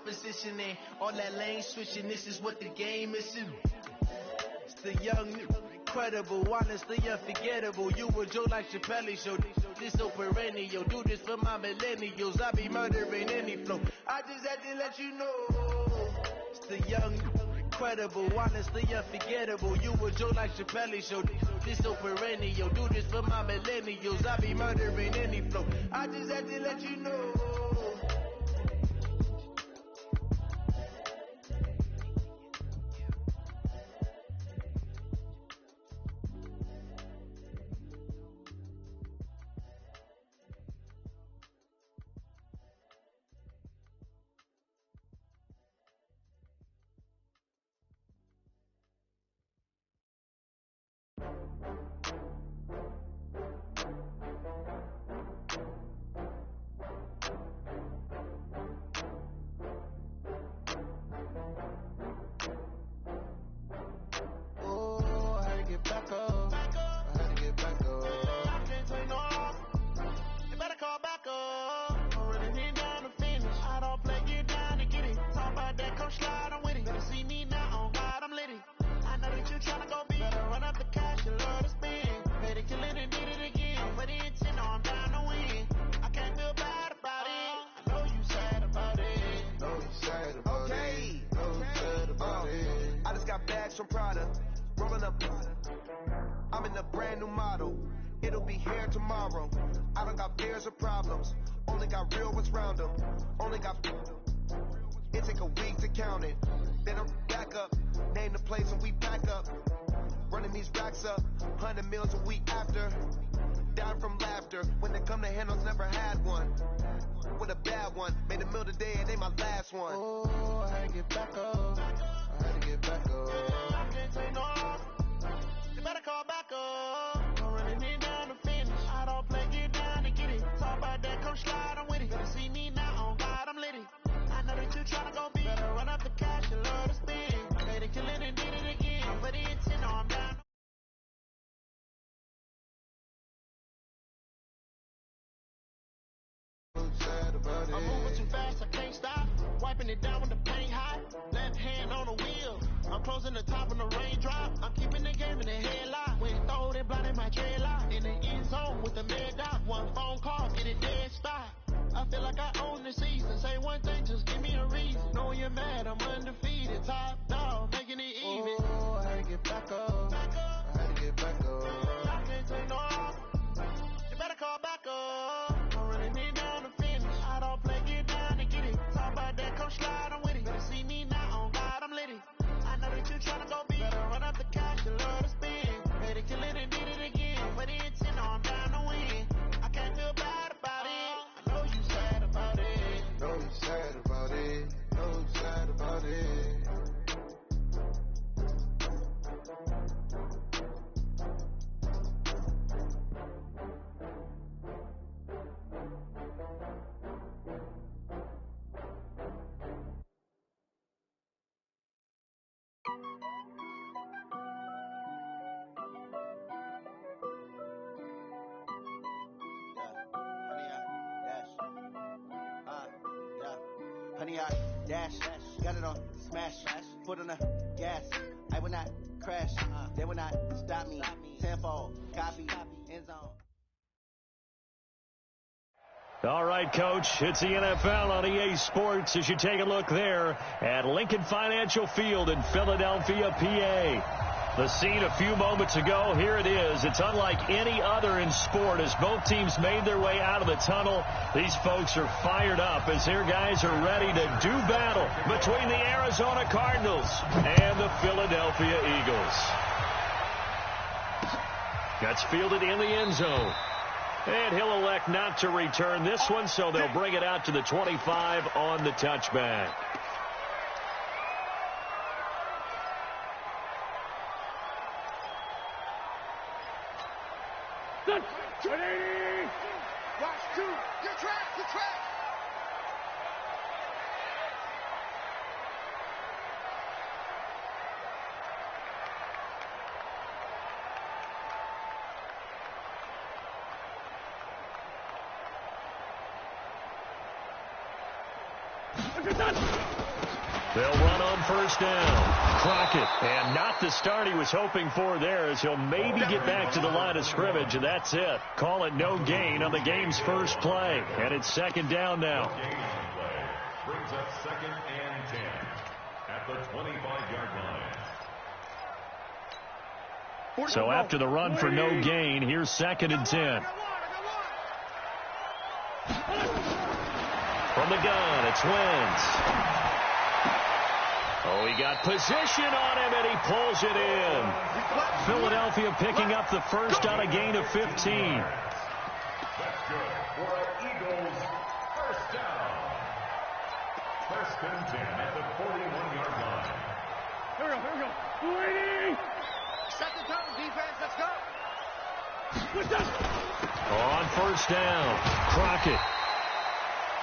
positioning, all that lane switching. This is what the game is. It's the young, incredible, honestly unforgettable. You a Joe like Chappelle show. This so perennial. Do this for my millennials. I be murdering any flow. I just had to let you know. It's the young, incredible, honestly unforgettable. You a Joe like Chappelle show. This so perennial. Do this for my millennials. I be murdering any flow. I just had to let you know. From Prada, rolling up. I'm in a brand new model. It'll be here tomorrow. I don't got fears or problems. Only got real what's round them. Only got. It take a week to count it. Then I'm back up. Name the place and we pack up. Running these racks up. 100 meals a week after. Down from laughter. When they come to handles, never had one. With a bad one. Made a meal today and they my last one. Oh, I had to get back up. I had to get back up. I can't take no off. You better call back up. I'm running in down the finish. I don't play, get down to get it. Talk about that, come slide, I'm with it. Better see me now, on God, I'm litty. I know that you tryna go big. Better run up the cash, you love to spin. Made it, kill it, and did it again. But it's in, I'm down. I'm moving too fast, I can't stop. Wiping it down when the paint hot. Left hand on the wheel. I'm closing the top when the raindrop. I'm keeping the game in the headlock. When throw it, blinding my dreadlock. In the end zone with the mad dot. One phone call, get it dead stop. I feel like I own the season. Say one thing, just give me a reason. Knowing you're mad, I'm undefeated. Top dog, making it even. Oh, I had to get back up. I had to get back up. I can't take no off. You better call back up. I'm running in down the finish. I don't play, get down to get it. Talk about that, come slide, I'm with it. Better see me now, on God, I'm litty. I know that you tryna go big. Better run up the cash, you love to spin. Made it, kill it, and did it again. But it's in, I'm down to win. I can't feel bad about it. I know you sad about it. Know you sad about it. Know you sad about it. Honey, I dash, got it on smash, foot on the gas. I will not crash, they will not stop me. Tenfold, copy, end zone. All right, Coach, it's the NFL on EA Sports as you take a look there at Lincoln Financial Field in Philadelphia, PA. The scene a few moments ago, here it is. It's unlike any other in sport as both teams made their way out of the tunnel. These folks are fired up as their guys are ready to do battle between the Arizona Cardinals and the Philadelphia Eagles. That's fielded in the end zone. And he'll elect not to return this one, so they'll bring it out to the 25 on the touchback. Watch two. Your track. They'll run on first down. Crockett, and not the start he was hoping for there, as he'll maybe get back to the line of scrimmage, and that's it. Call it no gain on the game's first play, and it's second down now. Brings up 2nd and 10 at the 25-yard line. So after the run for no gain, here's 2nd and 10. From the gun, it's Wentz. Oh, he got position on him, and he pulls it in. Philadelphia picking up the first on a gain of 15. That's good for an Eagles first down. 1st and 10 at the 41-yard line. Here we go. Set the tone, defense. Let's go. On first down, Crockett.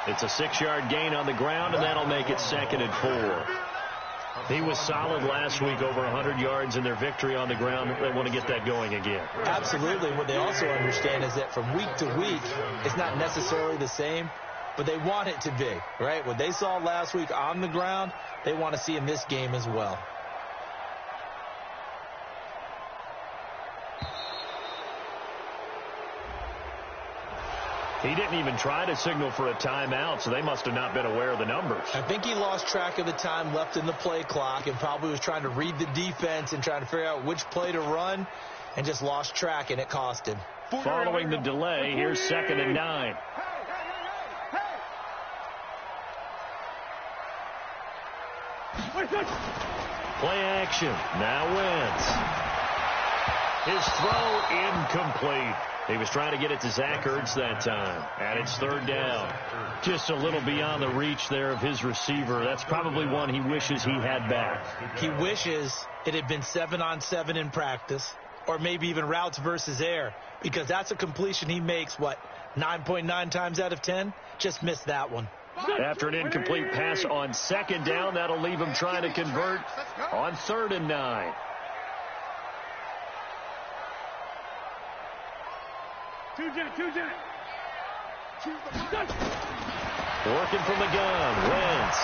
It's a 6-yard gain on the ground, and that'll make it 2nd and 4. He was solid last week, over 100 yards in their victory on the ground. They want to get that going again. Absolutely. What they also understand is that from week to week, it's not necessarily the same, but they want it to be, right? What they saw last week on the ground, they want to see in this game as well. He didn't even try to signal for a timeout, so they must have not been aware of the numbers. I think he lost track of the time left in the play clock and probably was trying to read the defense and trying to figure out which play to run and just lost track, and it cost him. Following the delay, here's 2nd and 9. Play action. Now Wentz. His throw incomplete. He was trying to get it to Zach Ertz that time. And it's 3rd down. Just a little beyond the reach there of his receiver. That's probably one he wishes he had back. He wishes it had been 7-on-7 in practice, or maybe even routes versus air, because that's a completion he makes, 9.9 times out of 10? Just missed that one. After an incomplete pass on 2nd down, that'll leave him trying to convert on 3rd and 9. Working from the gun, Wentz.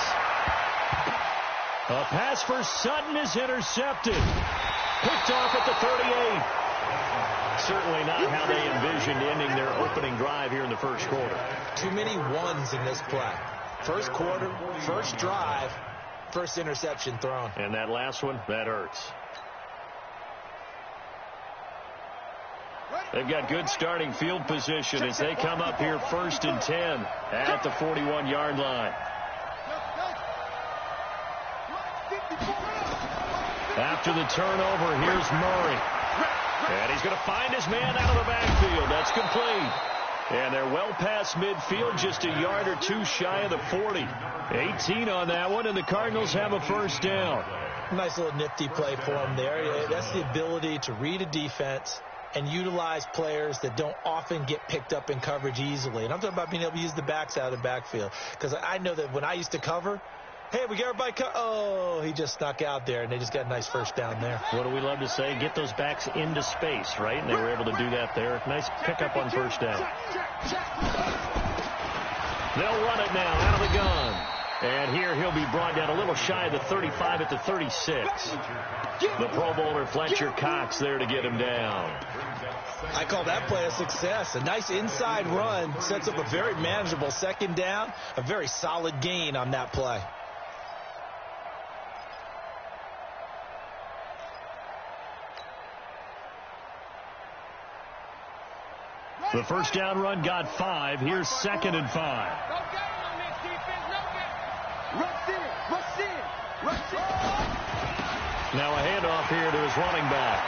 A pass for Sutton is intercepted. Picked off at the 38. Certainly not how they envisioned ending their opening drive here in the first quarter. Too many ones in this play. First quarter, first drive, first interception thrown. And that last one, that hurts. They've got good starting field position as they come up here 1st and 10 at the 41-yard line. After the turnover, here's Murray. And he's going to find his man out of the backfield. That's complete. And they're well past midfield, just a yard or two shy of the 40. 18 on that one, and the Cardinals have a first down. Nice little nifty play for him there. That's the ability to read a defense and utilize players that don't often get picked up in coverage easily. And I'm talking about being able to use the backs out of the backfield. Because I know that when I used to cover, hey, we got everybody oh, he just snuck out there, and they just got a nice first down there. What do we love to say? Get those backs into space, right? And they were able to do that there. Nice pickup on first down. They'll run it now out of the gun. And here he'll be brought down a little shy of the 35 at the 36. The Pro Bowler Fletcher Cox there to get him down. I call that play a success. A nice inside run sets up a very manageable 2nd down. A very solid gain on that play. The first down run got 5. Here's 2nd and 5. Now a handoff here to his running back.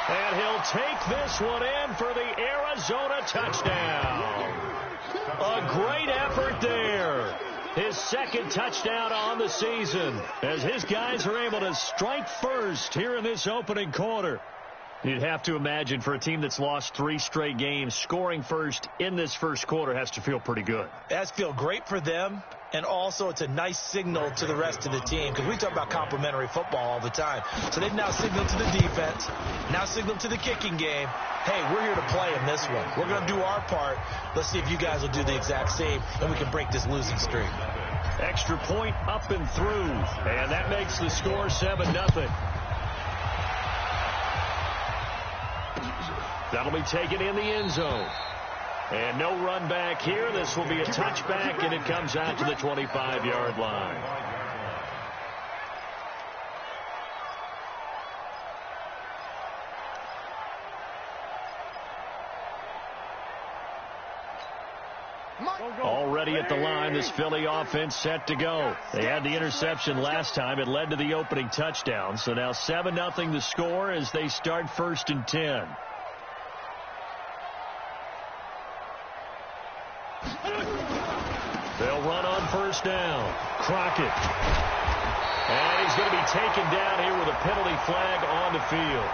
And he'll take this one in for the Arizona touchdown. A great effort there. His 2nd touchdown on the season as his guys are able to strike first here in this opening quarter. You'd have to imagine for a team that's lost 3 straight games, scoring first in this first quarter has to feel pretty good. It has to feel great for them. and also it's a nice signal to the rest of the team, because we talk about complementary football all the time. So they've now signaled to the defense, now signaled to the kicking game, hey, we're here to play in this one. We're going to do our part. Let's see if you guys will do the exact same, and we can break this losing streak. Extra point up and through, and that makes the score 7-0. That'll be taken in the end zone. And no run back here. This will be a touchback, and it comes out to the 25-yard line. Already at the line, this Philly offense set to go. They had the interception last time. It led to the opening touchdown. So now 7-0 the score as they start 1st and 10. They'll run on 1st down. Crockett. And he's going to be taken down here with a penalty flag on the field.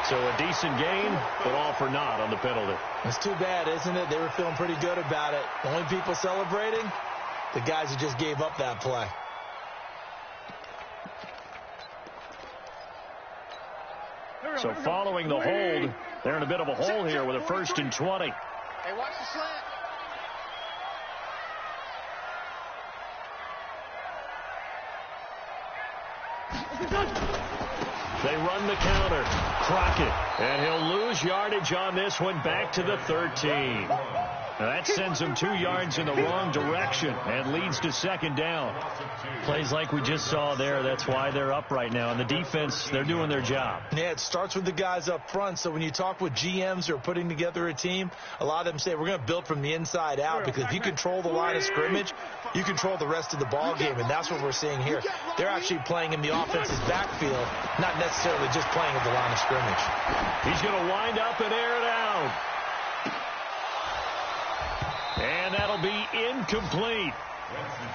So a decent gain, but all for naught on the penalty. It's too bad, isn't it? They were feeling pretty good about it. The only people celebrating, the guys who just gave up that play. So following the hold, they're in a bit of a hole here with a 1st and 20. Hey, watch the slant. They run the counter. Crockett. And he'll lose yardage on this one back to the 13. Now that sends him 2 yards in the wrong direction and leads to 2nd down. Plays like we just saw there. That's why they're up right now. And the defense, they're doing their job. Yeah, it starts with the guys up front. So when you talk with GMs who are putting together a team, a lot of them say we're going to build from the inside out, because if you control the line of scrimmage, you control the rest of the ball game, and that's what we're seeing here. They're actually playing in the offense's backfield, not necessarily just playing at the line of scrimmage. He's going to wind up and air it out. And that'll be incomplete.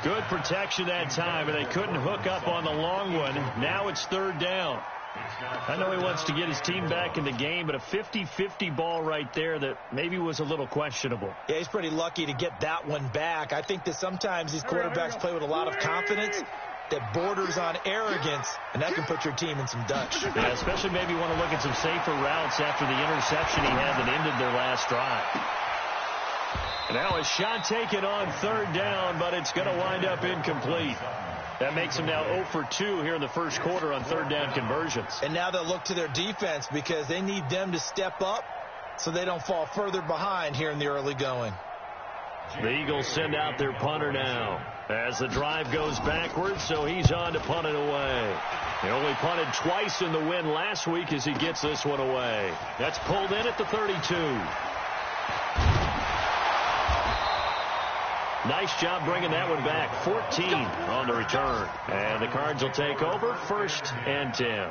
Good protection that time, and they couldn't hook up on the long one. Now it's 3rd down. I know he wants to get his team back in the game, but a 50-50 ball right there that maybe was a little questionable. Yeah, he's pretty lucky to get that one back. I think that sometimes these quarterbacks play with a lot of confidence that borders on arrogance, and that can put your team in some Dutch. Yeah, especially maybe want to look at some safer routes after the interception he had that ended their last drive. And now a shot taken on 3rd down, but it's going to wind up incomplete. That makes them now 0 for 2 here in the first quarter on 3rd down conversions. And now they'll look to their defense, because they need them to step up so they don't fall further behind here in the early going. The Eagles send out their punter now as the drive goes backwards, so he's on to punt it away. He only punted twice in the win last week as he gets this one away. That's pulled in at the 32. Nice job bringing that one back. 14 on the return. And the Cards will take over 1st and 10.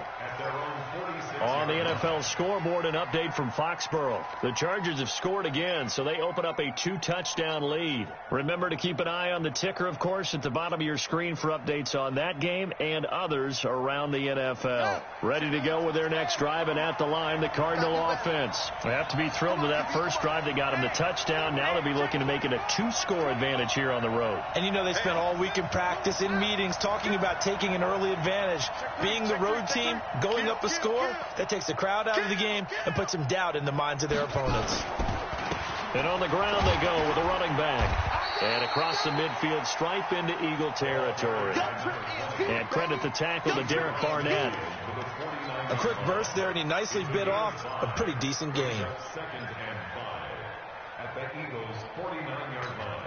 On the NFL scoreboard, an update from Foxborough. The Chargers have scored again, so they open up a 2-touchdown lead. Remember to keep an eye on the ticker, of course, at the bottom of your screen for updates on that game and others around the NFL. Ready to go with their next drive, and at the line, the Cardinal offense. They have to be thrilled with that first drive. They got them the touchdown. Now they'll be looking to make it a 2-score advantage here on the road. And you know, they spent all week in practice, in meetings, talking about taking an early advantage. Being the road team, going up a score, that takes the crowd out of the game and puts some doubt in the minds of their opponents. And on the ground they go with a running back. And across the midfield stripe into Eagle territory. And credit the tackle to Derek Barnett. A quick burst there, and he nicely bit off a pretty decent gain. 2nd and 5 at the Eagles' 49-yard line.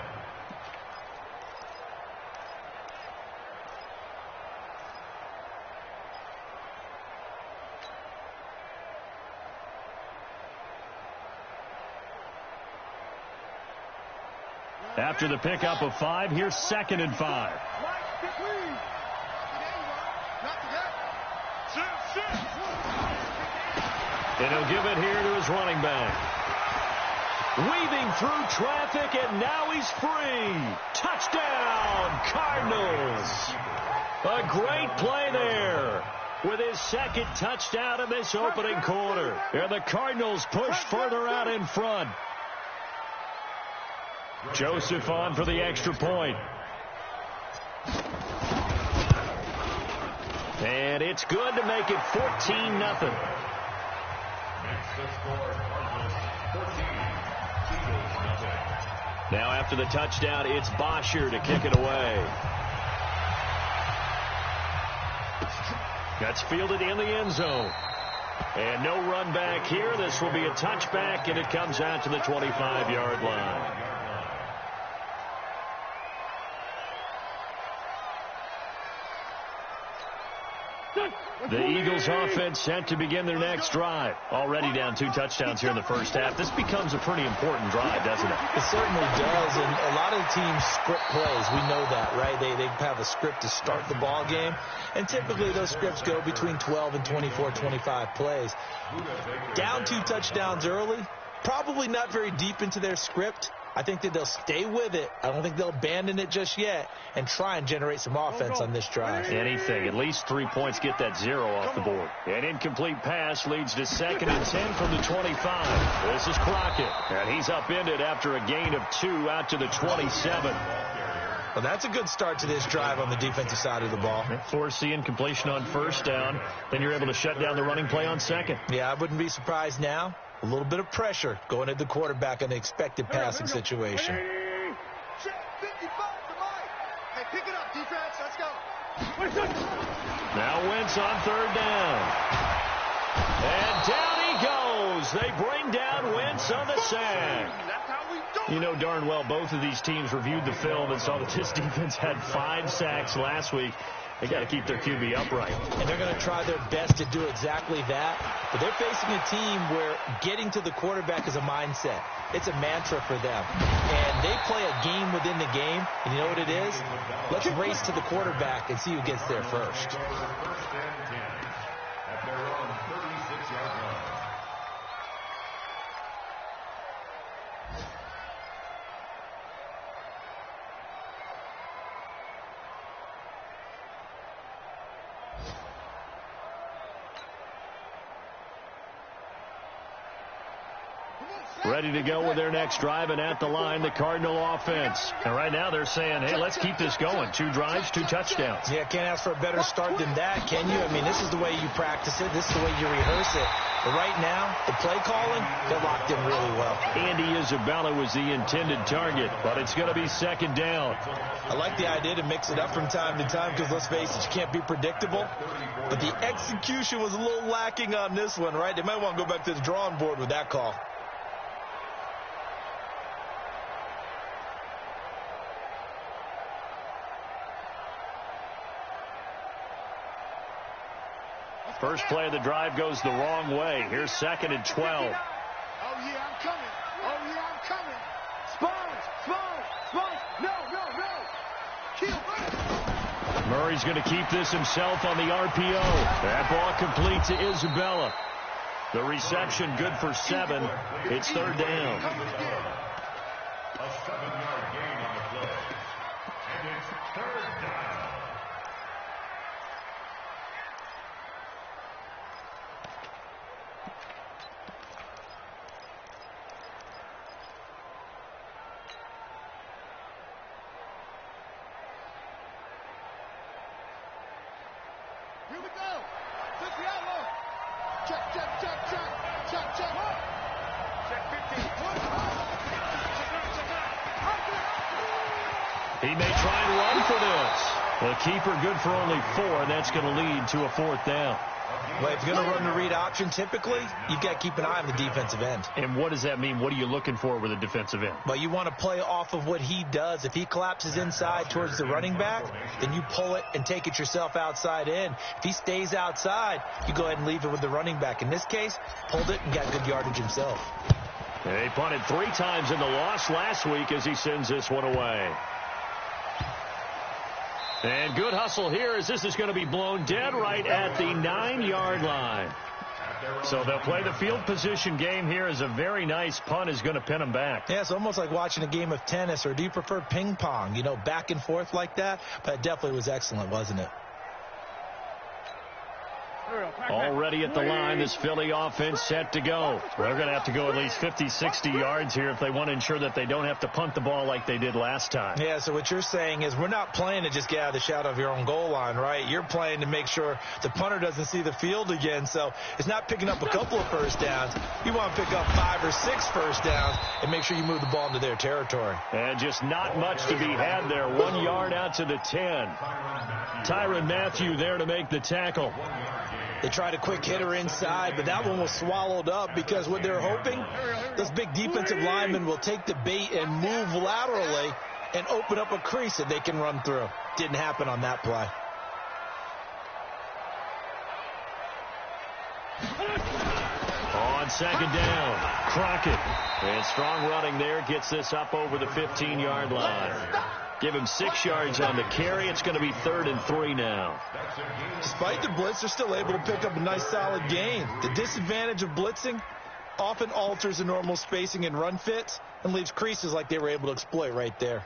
After the pickup of 5, here's 2nd and 5. And he'll give it here to his running back. Weaving through traffic, and now he's free. Touchdown, Cardinals. A great play there with his 2nd touchdown in this opening quarter. And the Cardinals push further out in front. Joseph on for the extra point. And it's good to make it 14-0. Next to score, Cardinals 14, Eagles nothing. Now after the touchdown, it's Bosher to kick it away. That's fielded in the end zone. And no run back here. This will be a touchback, and it comes out to the 25-yard line. The Eagles offense set to begin their next drive. Already down 2 touchdowns here in the first half. This becomes a pretty important drive, doesn't it? It certainly does, and a lot of the teams script plays. We know that, right? They have a script to start the ball game, and typically those scripts go between 12 and 24, 25 plays. Down 2 touchdowns early, probably not very deep into their script. I think that they'll stay with it. I don't think they'll abandon it just yet and try and generate some offense on this drive. Anything. At least 3 points, get that 0 off the board. An incomplete pass leads to 2nd and 10 from the 25. This is Crockett, and he's upended after a gain of 2 out to the 27. Well, that's a good start to this drive on the defensive side of the ball. Force the incompletion on first down. Then you're able to shut down the running play on second. Yeah, I wouldn't be surprised now. A little bit of pressure going at the quarterback in the expected passing situation. Hey, pick it up, defense. Let's go. Now Wentz on 3rd down. And down he goes. They bring down Wentz on the sack. You know darn well both of these teams reviewed the film and saw that this defense had 5 sacks last week. They got to keep their QB upright. And they're going to try their best to do exactly that. But they're facing a team where getting to the quarterback is a mindset. It's a mantra for them. And they play a game within the game. And you know what it is? Let's race to the quarterback and see who gets there first. First and 10 at their own 36-yard line. Ready to go with their next drive, and at the line, the Cardinal offense. And right now they're saying, hey, let's keep this going. 2 drives, 2 touchdowns. Yeah, can't ask for a better start than that, can you? I mean, this is the way you practice it. This is the way you rehearse it. But right now, the play calling, they're locked in really well. Andy Isabella was the intended target, but it's going to be 2nd down. I like the idea to mix it up from time to time because, let's face it, you can't be predictable. But the execution was a little lacking on this one, right? They might want to go back to the drawing board with that call. First play of the drive goes the wrong way. Here's 2nd and 12. Oh, yeah, I'm coming. Oh, yeah, I'm coming. Spons. No. Murray's going to keep this himself on the RPO. That ball complete to Isabella. The reception good for 7. It's 3rd down. A 7-yard gain on the play. And it's 3rd down. Here we go. Take the outlaw. Check. Check 15. He may try and run for this. The keeper good for only 4, and that's going to lead to a 4th down. Well, if you're going to run the read option, typically, you've got to keep an eye on the defensive end. And what does that mean? What are you looking for with a defensive end? Well, you want to play off of what he does. If he collapses inside towards the running back, then you pull it and take it yourself outside in. If he stays outside, you go ahead and leave it with the running back. In this case, pulled it and got good yardage himself. He punted 3 times in the loss last week as he sends this one away. And good hustle here as this is going to be blown dead right at the 9-yard line. So they'll play the field position game here as a very nice punt is going to pin them back. Yeah, it's almost like watching a game of tennis, or do you prefer ping pong, you know, back and forth like that? But it definitely was excellent, wasn't it? Already at the line, this Philly offense set to go. They're going to have to go at least 50, 60 yards here if they want to ensure that they don't have to punt the ball like they did last time. Yeah, so what you're saying is we're not playing to just get out of the shadow of your own goal line, right? You're playing to make sure the punter doesn't see the field again. So it's not picking up a couple of first downs. You want to pick up 5 or 6 first downs and make sure you move the ball into their territory. And just not much to be had there. 1 yard out to the 10. Tyrann Mathieu there to make the tackle. They tried a quick hitter inside, but that one was swallowed up because what they're hoping, those big defensive linemen will take the bait and move laterally and open up a crease that they can run through. Didn't happen on that play. On second down, Crockett. And strong running there gets this up over the 15-yard line. Give him 6 yards on the carry. It's going to be 3rd and 3 now. Despite the blitz, they're still able to pick up a nice solid gain. The disadvantage of blitzing often alters the normal spacing and run fits and leaves creases like they were able to exploit right there.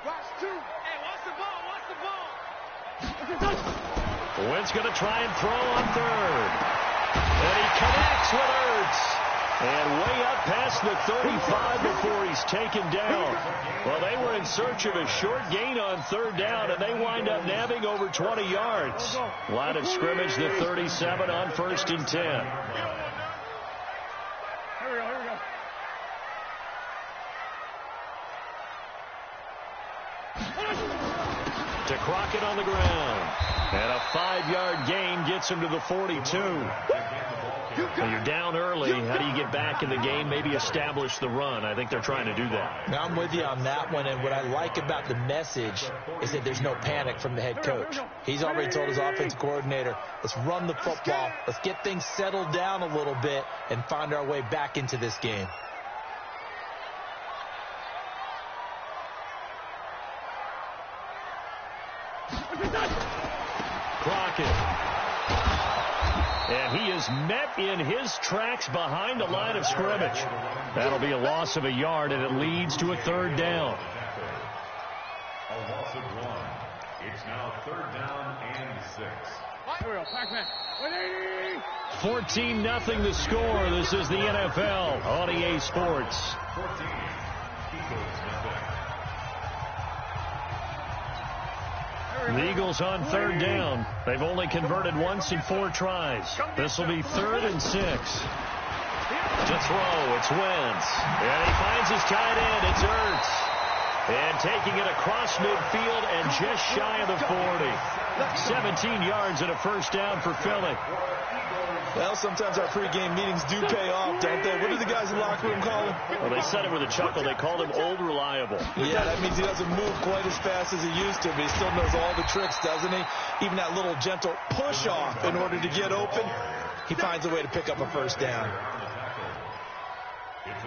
Watch 2. Hey, watch the ball. Wentz going to try and throw on 3rd. And he connects with Ertz. And way up past the 35 before he's taken down. Well, they were in search of a short gain on 3rd down, and they wind up nabbing over 20 yards. Line of scrimmage, the 37 on 1st and 10. Here we go. To Crockett on the ground. And a 5-yard gain gets him to the 42. When you're down early, how do you get back in the game? Maybe establish the run. I think they're trying to do that. Now I'm with you on that one, and what I like about the message is that there's no panic from the head coach. He's already told his offensive coordinator, let's run the football, let's get things settled down a little bit and find our way back into this game. Crockett. And he is met in his tracks behind the line of scrimmage. That'll be a loss of a yard, and it leads to a 3rd down. A loss of 1. It's now 3rd down and 6. 14-0 the score. This is the NFL on EA Sports. 14. Eagles nothing. The Eagles on 3rd down. They've only converted once in 4 tries. This will be 3rd and 6. To throw, it's Wentz. And he finds his tight end. It's Ertz. And taking it across midfield and just shy of the 40. 17 yards and a 1st down for Philly. Well, sometimes our pregame meetings do pay off, don't they? What do the guys in the locker room call him? Well, they said it with a chuckle. They called him Old Reliable. Yeah, that means he doesn't move quite as fast as he used to, but he still knows all the tricks, doesn't he? Even that little gentle push-off in order to get open, he finds a way to pick up a 1st down.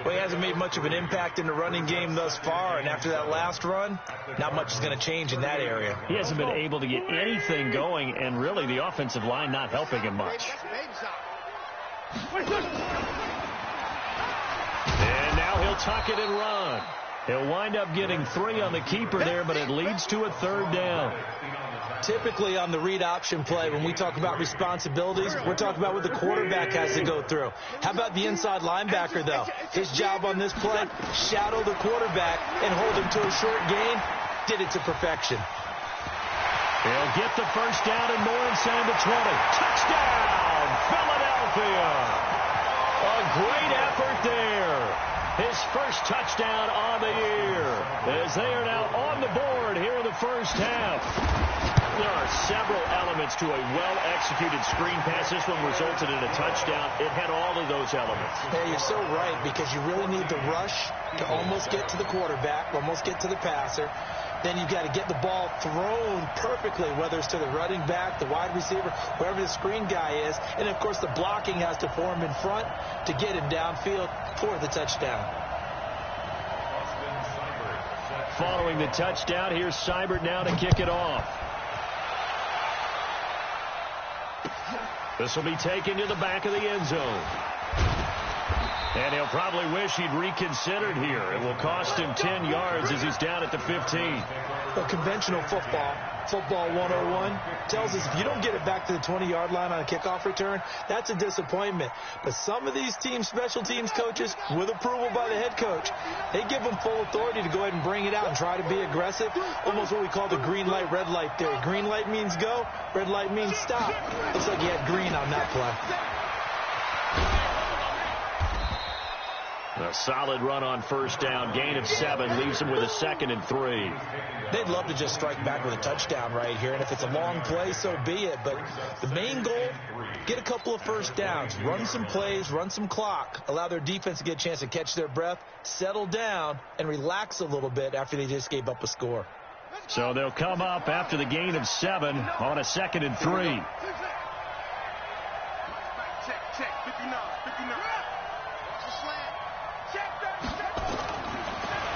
Well, he hasn't made much of an impact in the running game thus far, and after that last run, not much is going to change in that area. He hasn't been able to get anything going, and really the offensive line not helping him much. And now he'll tuck it and run. He'll wind up getting 3 on the keeper there, but it leads to a 3rd down. Typically on the read option play, when we talk about responsibilities, we're talking about what the quarterback has to go through. How about the inside linebacker, though? His job on this play, shadow the quarterback and hold him to a short gain. Did it to perfection. He'll get the 1st down and more inside the 20. Touchdown, Philadelphia! A great effort there. His first touchdown on the year, as they are now on the board here in the 1st half. There are several elements to a well-executed screen pass. This one resulted in a touchdown. It had all of those elements. Yeah, you're so right, because you really need the rush to almost get to the quarterback, almost get to the passer. Then you've got to get the ball thrown perfectly, whether it's to the running back, the wide receiver, wherever the screen guy is. And, of course, the blocking has to form in front to get him downfield for the touchdown. Following the touchdown, here's Seibert now to kick it off. This will be taken to the back of the end zone. And he'll probably wish he'd reconsidered here. It will cost him 10 yards as he's down at the 15. Well, conventional football 101, tells us if you don't get it back to the 20-yard line on a kickoff return, that's a disappointment. But some of these teams, special teams coaches, with approval by the head coach, they give them full authority to go ahead and bring it out and try to be aggressive, almost what we call the green light, red light theory. Green light means go, red light means stop. Looks like he had green on that play. A solid run on first down. Gain of 7 leaves him with a 2nd and 3. They'd love to just strike back with a touchdown right here, and if it's a long play, so be it. But the main goal, get a couple of first downs, run some plays, run some clock, allow their defense to get a chance to catch their breath, settle down, and relax a little bit after they just gave up a score. So they'll come up after the gain of 7 on a 2nd and 3. Check, 59.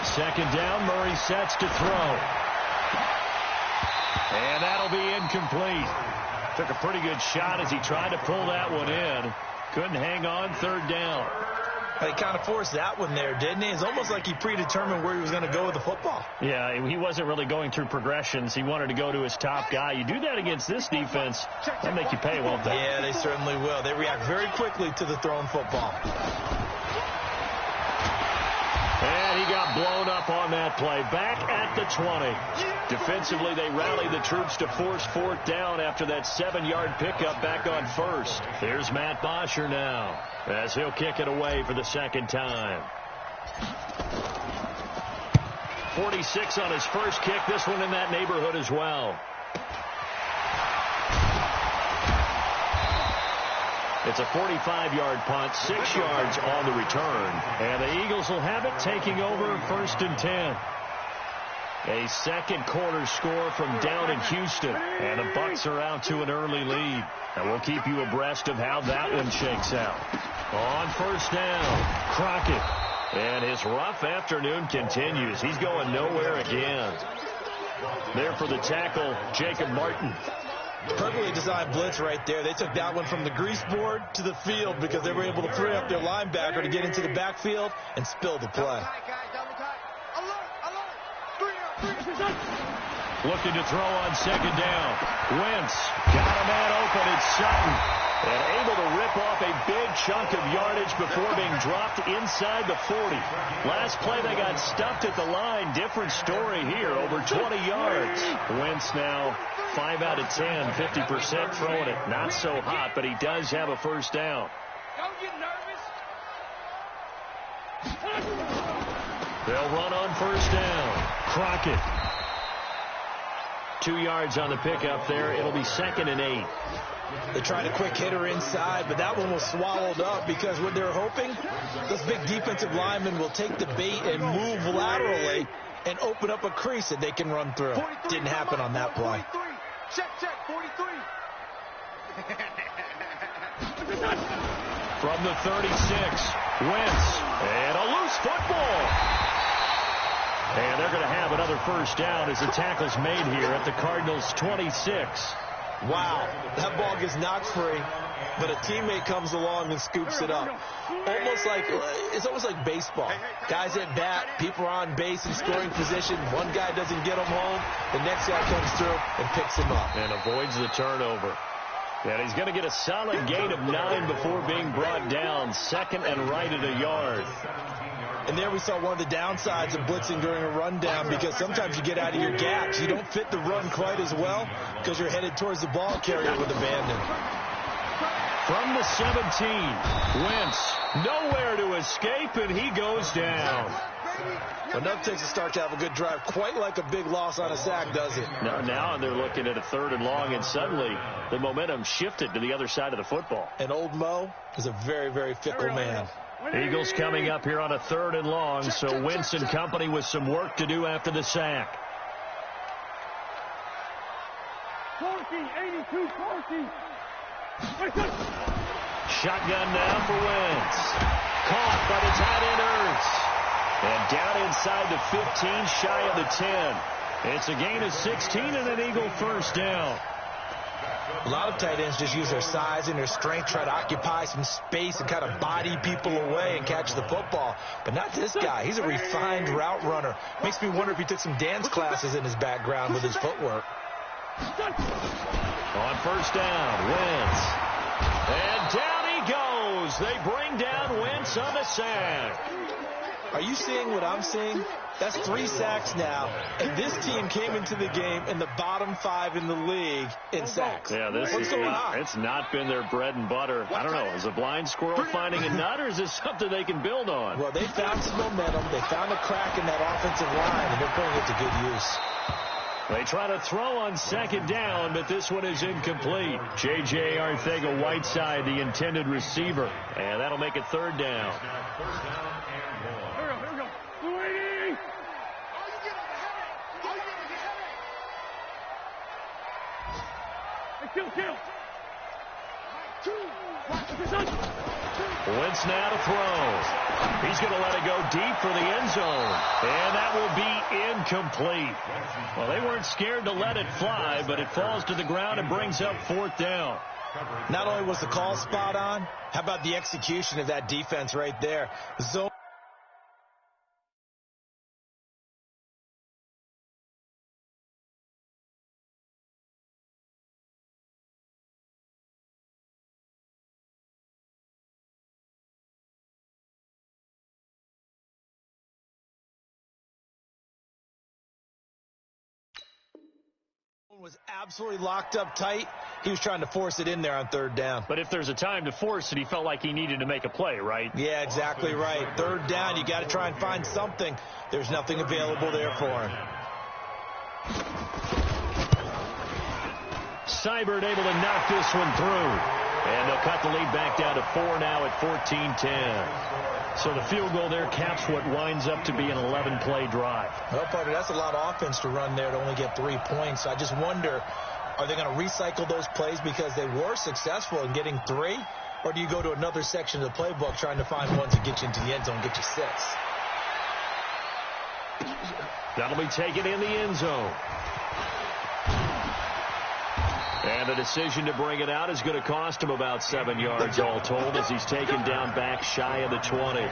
Second down, Murray sets to throw. And that'll be incomplete. Took a pretty good shot as he tried to pull that one in. Couldn't hang on, 3rd down. He kind of forced that one there, didn't he? It's almost like he predetermined where he was going to go with the football. Yeah, he wasn't really going through progressions. He wanted to go to his top guy. You do that against this defense, they'll make you pay, won't they? Yeah, they certainly will. They react very quickly to the thrown football. And he got blown up on that play. Back at the 20. Defensively, they rallied the troops to force 4th down after that 7-yard pickup back on 1st. Here's Matt Bosher now as he'll kick it away for the 2nd time. 46 on his first kick. This one in that neighborhood as well. It's a 45-yard punt, 6 yards on the return. And the Eagles will have it, taking over 1st and 10. A second quarter score from down in Houston. And the Bucs are out to an early lead. And we'll keep you abreast of how that one shakes out. On 1st down, Crockett. And his rough afternoon continues. He's going nowhere again. There for the tackle, Jacob Martin. Perfectly designed blitz right there. They took that one from the grease board to the field because they were able to free up their linebacker to get into the backfield and spill the play. Looking to throw on 2nd down. Wentz got a man open. It's Sutton. And able to rip off a big chunk of yardage before being dropped inside the 40. Last play they got stuffed at the line. Different story here. Over 20 yards. Wentz now 5 out of 10. 50% throwing it. Not so hot, but he does have a 1st down. Don't get nervous. They'll run on 1st down. Crockett. 2 yards on the pickup there. It'll be 2nd and 8. They tried a quick hitter inside, but that one was swallowed up because what they're hoping, this big defensive lineman will take the bait and move laterally and open up a crease that they can run through. Didn't happen on that play. Check, 43. From the 36, Wentz, and a loose football. And they're going to have another 1st down as the tackle's made here at the Cardinals' 26. Wow, that ball gets knocked free, but a teammate comes along and scoops it up. It's almost like baseball. Guys at bat, people are on base in scoring position. One guy doesn't get him home, the next guy comes through and picks him up. And avoids the turnover. And he's going to get a solid gain of 9 before being brought down. 2nd and right at a yard. And there we saw one of the downsides of blitzing during a rundown because sometimes you get out of your gaps. You don't fit the run quite as well because you're headed towards the ball carrier with abandon. From the 17, Wentz nowhere to escape, and he goes down. Enough takes a start to have a good drive. Quite like a big loss on a sack, does it? Now they're looking at a 3rd and long, and suddenly the momentum shifted to the other side of the football. And old Mo is a very, very fickle man. Eagles coming up here on a 3rd and long, so Wentz and company with some work to do after the sack. 82-40. Shotgun now for Wentz. Caught by the tight end Ertz. And down inside the 15, shy of the 10. It's a gain of 16 and an Eagle 1st down. A lot of tight ends just use their size and their strength, try to occupy some space and kind of body people away and catch the football. But not this guy. He's a refined route runner. Makes me wonder if he took some dance classes in his background with his footwork. On first down, Wentz. And down he goes. They bring down Wentz on the sack. Are you seeing what I'm seeing? That's 3 sacks now, and this team came into the game in the bottom 5 in the league in sacks. Yeah, What's going on? It's not been their bread and butter. I don't know. Is a blind squirrel finding a nut, or is this something they can build on? Well, they found some momentum. They found a crack in that offensive line, and they're putting it to good use. They try to throw on second down, but this one is incomplete. J.J. Arcega-Whiteside, the intended receiver, and that'll make it third down. Wentz now to throw. He's going to let it go deep for the end zone. And that will be incomplete. Well, they weren't scared to let it fly, but it falls to the ground and brings up fourth down. Not only was the call spot on, how about the execution of that defense right there? Zone. Was absolutely locked up tight. He was trying to force it in there on third down. But if there's a time to force it, he felt like he needed to make a play, right? Yeah, exactly right. Third down, you got to try and find something. There's nothing available there for him. Seibert able to knock this one through. And they'll cut the lead back down to 4 now at 14-10. So the field goal there caps what winds up to be an 11-play drive. Well, partner, that's a lot of offense to run there to only get 3 points. I just wonder, are they going to recycle those plays because they were successful in getting 3? Or do you go to another section of the playbook trying to find ones that get you into the end zone and get you 6? That'll be taken in the end zone. And the decision to bring it out is going to cost him about 7 yards all told as he's taken down back shy of the 20.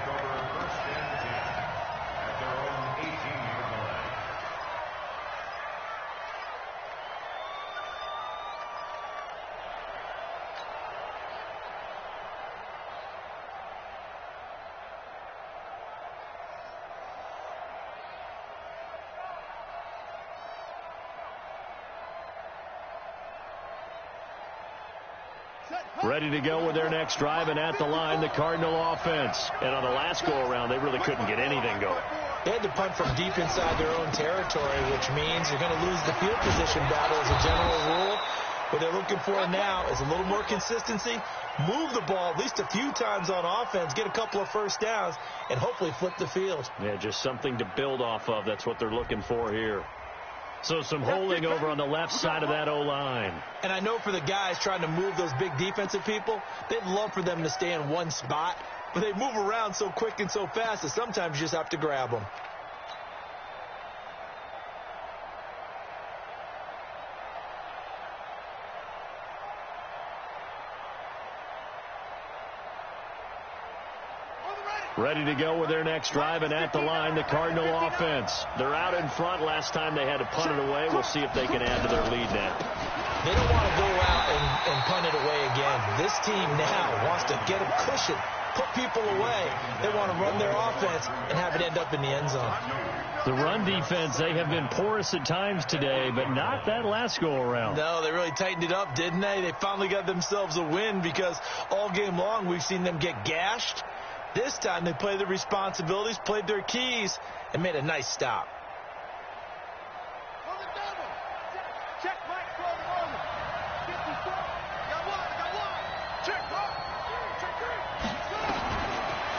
Ready to go with their next drive, and at the line, the Cardinal offense. And on the last go-around, they really couldn't get anything going. They had to punt from deep inside their own territory, which means you're going to lose the field position battle as a general rule. What they're looking for now is a little more consistency, move the ball at least a few times on offense, get a couple of first downs, and hopefully flip the field. Yeah, just something to build off of. That's what they're looking for here. So some holding over on the left side of that O-line. And I know for the guys trying to move those big defensive people, they'd love for them to stay in one spot, but they move around so quick and so fast that sometimes you just have to grab them. Ready to go with their next drive, and at the line, the Cardinal offense. They're out in front. Last time they had to punt it away. We'll see if they can add to their lead now. They don't want to go out and punt it away again. This team now wants to get a cushion, put people away. They want to run their offense and have it end up in the end zone. The run defense, they have been porous at times today, but not that last go-around. No, they really tightened it up, didn't they? They finally got themselves a win because all game long we've seen them get gashed. This time they played their responsibilities, played their keys, and made a nice stop.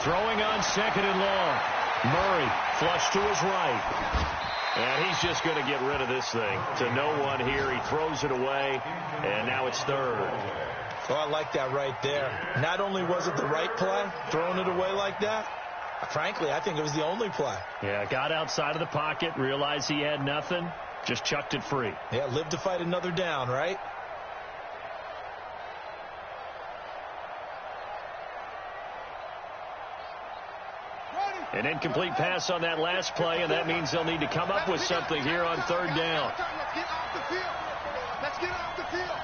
Throwing on second and long. Murray flush to his right. And he's just going to get rid of this thing. To no one here. He throws it away, and now it's third. Oh, I like that right there. Not only was it the right play, throwing it away like that, frankly, I think it was the only play. Yeah, got outside of the pocket, realized he had nothing, just chucked it free. Yeah, lived to fight another down, right? An incomplete pass on that last play, and that means they'll need to come up with something here on third down. Let's get off the field. Let's get off the field.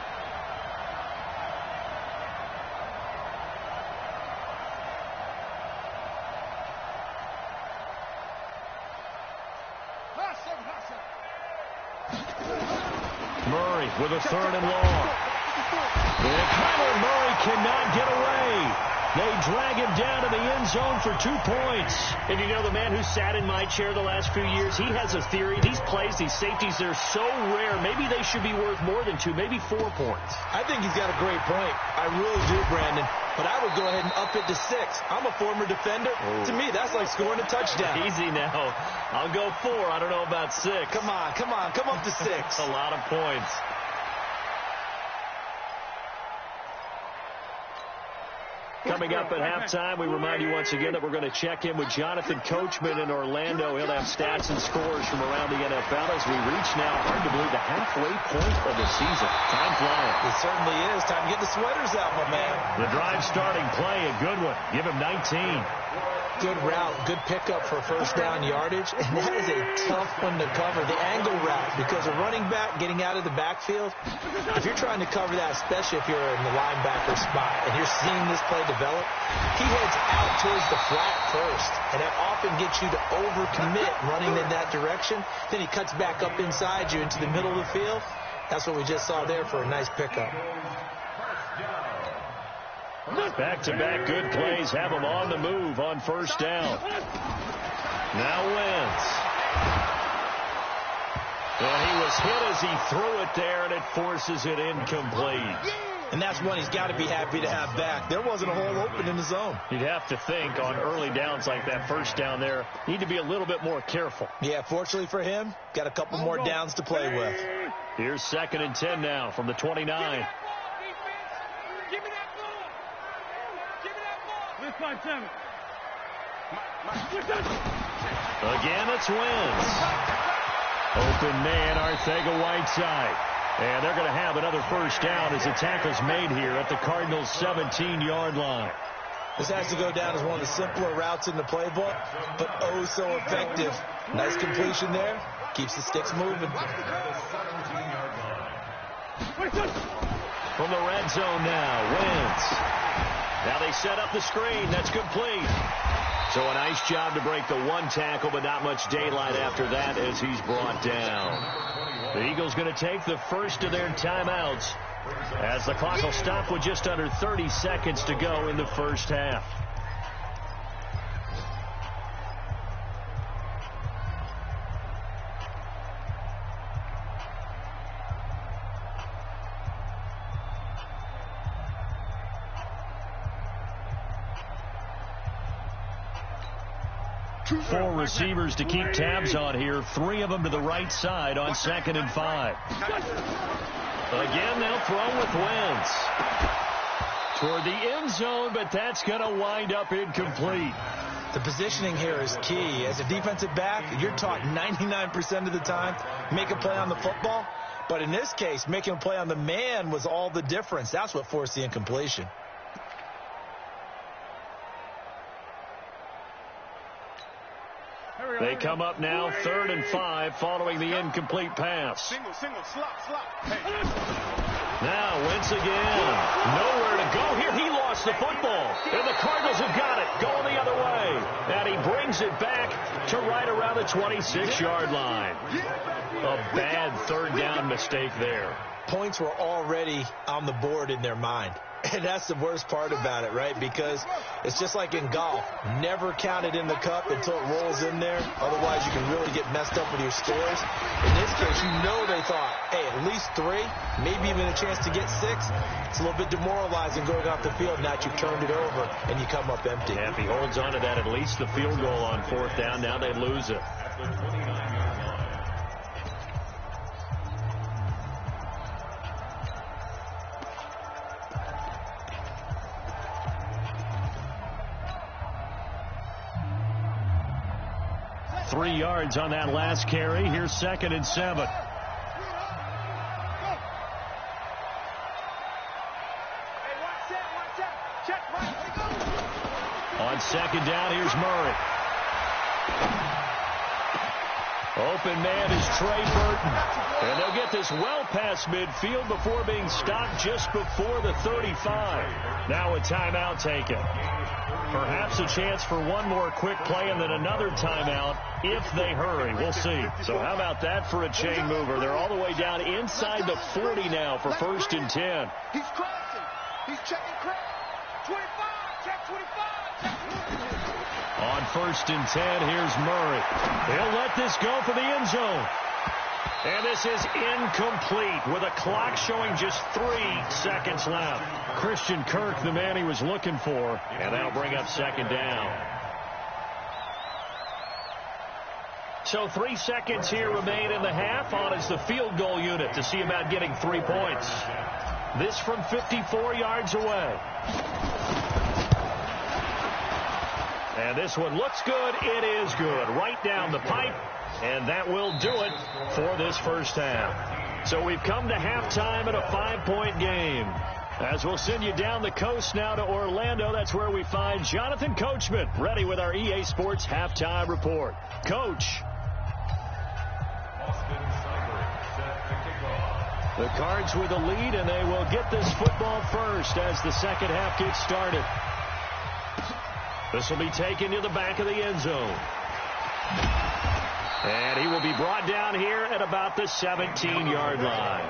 Murray with a third and long. And Kyler Murray cannot get away. They drag him down to the end zone for 2 points. And you know, the man who sat in my chair the last few years, he has a theory. These plays, these safeties, they're so rare. Maybe they should be worth more than 2, maybe 4 points. I think he's got a great point. I really do, Brandon. But I would go ahead and up it to 6. I'm a former defender. To me, that's like scoring a touchdown. Easy now. I'll go 4. I don't know about 6. Come on. Come up to 6. A lot of points. Coming up at halftime, we remind you once again that we're going to check in with Jonathan Coachman in Orlando. He'll have stats and scores from around the NFL as we reach now, hard to believe, the halfway point of the season. Time flying. It certainly is. Time to get the sweaters out, my man. The drive starting play, a good one. Give him 19. Good route, good pickup for first down yardage, and that is a tough one to cover. The angle route, because a running back getting out of the backfield, if you're trying to cover that, especially if you're in the linebacker spot and you're seeing this play develop, he heads out towards the flat first, and that often gets you to overcommit running in that direction. Then he cuts back up inside you into the middle of the field. That's what we just saw there for a nice pickup. Back-to-back good plays have them on the move on first down. Now Wentz. And he was hit as he threw it there, and it forces it incomplete. And that's one he's got to be happy to have back. There wasn't a hole open in the zone. You'd have to think on early downs like that first down there, need to be a little bit more careful. Yeah, fortunately for him, got a couple more downs to play with. Here's 2nd and 10 now from the 29. Again, it's Wentz. Open man, Arcega-Whiteside. And they're going to have another first down as the tackle's made here at the Cardinals' 17-yard line. This has to go down as one of the simpler routes in the playbook, but oh so effective. Nice completion there. Keeps the sticks moving. From the red zone now, Wentz. Now they set up the screen. That's complete. So a nice job to break the one tackle, but not much daylight after that as he's brought down. The Eagles going to take the first of their timeouts as the clock will stop with just under 30 seconds to go in the first half. Four receivers to keep tabs on here. 3 of them to the right side on 2nd and 5. Again, they'll throw with Wentz. Toward the end zone, but that's going to wind up incomplete. The positioning here is key. As a defensive back, you're taught 99% of the time, make a play on the football. But in this case, making a play on the man was all the difference. That's what forced the incompletion. They come up now, 3rd and 5, following the incomplete pass. Single, slop. Hey. Now, Wentz again. Nowhere to go here. He lost the football. And the Cardinals have got it. Going the other way. And he brings it back to right around the 26-yard line. A bad 3rd down mistake there. Points were already on the board in their mind. And that's the worst part about it, right? Because it's just like in golf. Never count it in the cup until it rolls in there. Otherwise, you can really get messed up with your scores. In this case, you know they thought, hey, at least 3, maybe even a chance to get 6. It's a little bit demoralizing going off the field now that you've turned it over and you come up empty. Yeah, if he holds on to that, at least the field goal on 4th down. Now they lose it. 3 yards on that last carry. Here's 2nd and 7. On 2nd down, here's Murray. Open man is Trey Burton. And they'll get this well past midfield before being stopped just before the 35. Now a timeout taken. Perhaps a chance for one more quick play and then another timeout if they hurry. We'll see. So how about that for a chain mover? They're all the way down inside the 40 now for 1st and 10. He's crossing. He's checking crack. 25. Check 25. On 1st and 10, here's Murray. He'll let this go for the end zone. And this is incomplete with a clock showing just 3 seconds left. Christian Kirk, the man he was looking for, and that'll bring up 2nd down. So 3 seconds here remain in the half. On is the field goal unit to see about getting 3 points. This from 54 yards away. And this one looks good. It is good. Right down the pipe. And that will do it for this first half. So we've come to halftime in a 5-point game. As we'll send you down the coast now to Orlando, that's where we find Jonathan Coachman, ready with our EA Sports halftime report. Coach. The Cards with the lead, and they will get this football first as the second half gets started. This will be taken to the back of the end zone. And he will be brought down here at about the 17-yard line.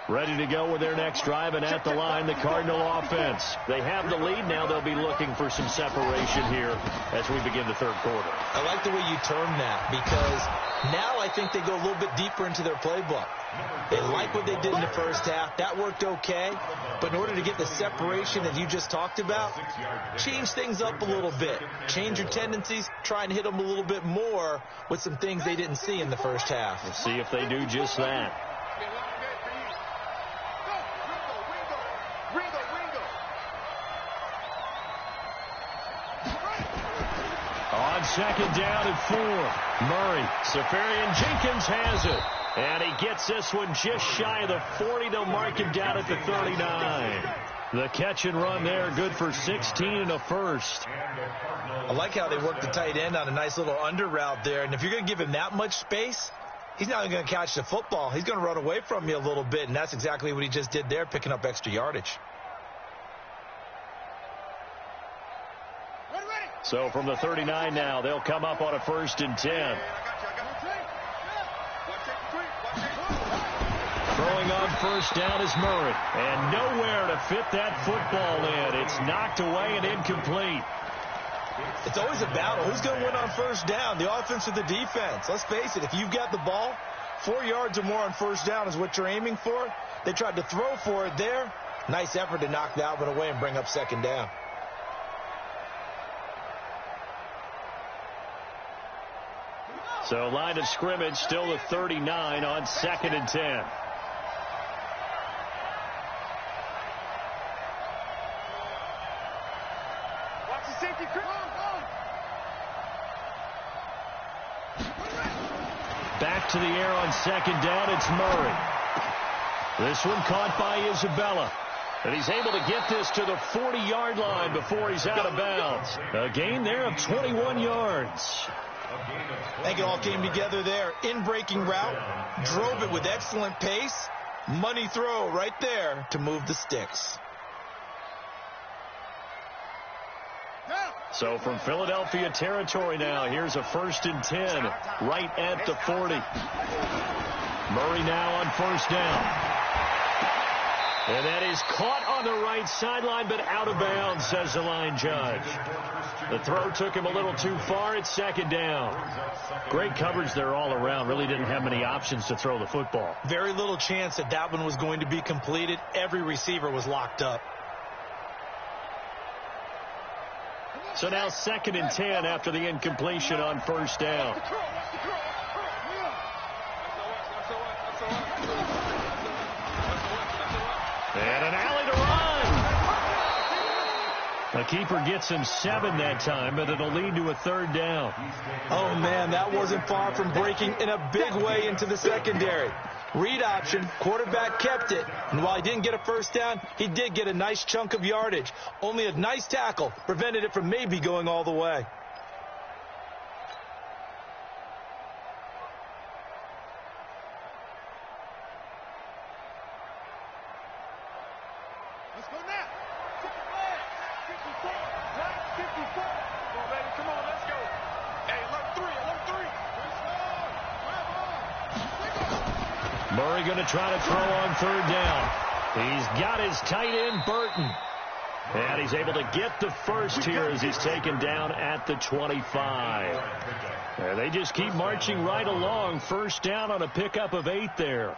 Ready to go with their next drive, and at the line, the Cardinal offense. They have the lead. Now they'll be looking for some separation here as we begin the third quarter. I like the way you term that, because now I think they go a little bit deeper into their playbook. They like what they did in the first half. That worked okay. But in order to get the separation that you just talked about, change things up a little bit. Change your tendencies. Try and hit them a little bit more with some things they didn't see in the first half. We'll see if they do just that. On 2nd down and 4. Murray. Safarian Jenkins has it. And he gets this one just shy of the 40. They'll mark him down at the 39. The catch and run there, good for 16 and a first. I like how they work the tight end on a nice little under route there. And if you're going to give him that much space, he's not going to catch the football. He's going to run away from you a little bit, and that's exactly what he just did there, picking up extra yardage. So from the 39 now, they'll come up on a 1st and 10. Throwing on 1st down is Murray. And nowhere to fit that football in. It's knocked away and incomplete. It's always a battle. Who's going to win on 1st down, the offense or the defense? Let's face it, if you've got the ball, 4 yards or more on 1st down is what you're aiming for. They tried to throw for it there. Nice effort to knock that one away and bring up 2nd down. So line of scrimmage still the 39 on 2nd and 10. Watch the safety. Back to the air on 2nd down. It's Murray. This one caught by Isabella. And he's able to get this to the 40-yard line before he's out of bounds. A gain there of 21 yards. I think it all came together there. In-breaking route, drove it with excellent pace. Money throw right there to move the sticks. So from Philadelphia territory now, here's a 1st and 10 right at the 40. Murray now on 1st down. And that is caught on the right sideline, but out of bounds, says the line judge. The throw took him a little too far. It's 2nd down. Great coverage there all around. Really didn't have many options to throw the football. Very little chance that that one was going to be completed. Every receiver was locked up. So now 2nd and 10 after the incompletion on 1st down. And an alley to run. The keeper gets him 7 that time, but it'll lead to a 3rd down. Oh, man, that wasn't far from breaking in a big way into the secondary. Read option, quarterback kept it, and while he didn't get a 1st down, he did get a nice chunk of yardage. Only a nice tackle prevented it from maybe going all the way. Let's go now. Take the flag. 54. Right? 54. Come on, baby. Come on. Let's go. Hey, 11-3. Let's go. Murray going to try to throw on 3rd down. He's got his tight end, Burton. And he's able to get the first here as he's taken down at the 25. And they just keep marching right along. 1st down on a pickup of 8 there.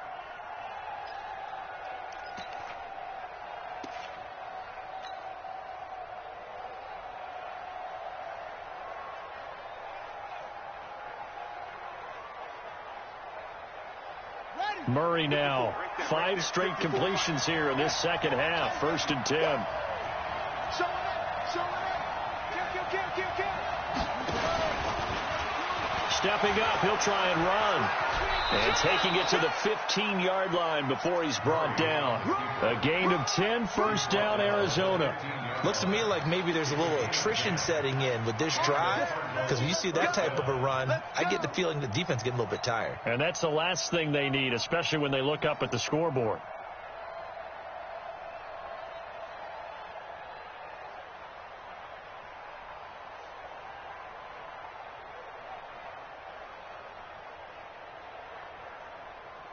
Murray now 5 straight completions here in this second half. 1st and 10. Show it up. Kill. Stepping up, he'll try and run. And taking it to the 15-yard line before he's brought down. A gain of 10, 1st down, Arizona. Looks to me like maybe there's a little attrition setting in with this drive, because when you see that type of a run, I get the feeling the defense getting a little bit tired. And that's the last thing they need, especially when they look up at the scoreboard.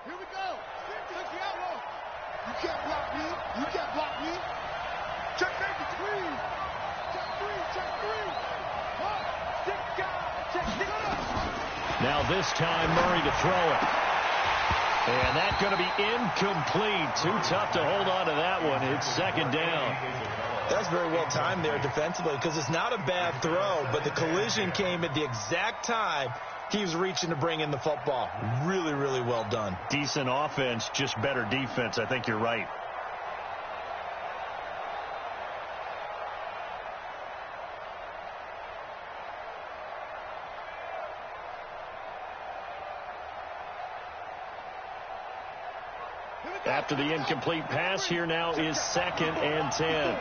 Here we go. Take the outlaw. You can't block me. Check baby 3. Check 3. One. 6 guys. Check 6. Now this time Murray to throw it. And that's going to be incomplete. Too tough to hold on to that one. It's 2nd down. That's very well timed there defensively, because it's not a bad throw, but the collision came at the exact time he was reaching to bring in the football. Really, really well done. Decent offense, just better defense. I think you're right. After the incomplete pass, here now is 2nd and 10.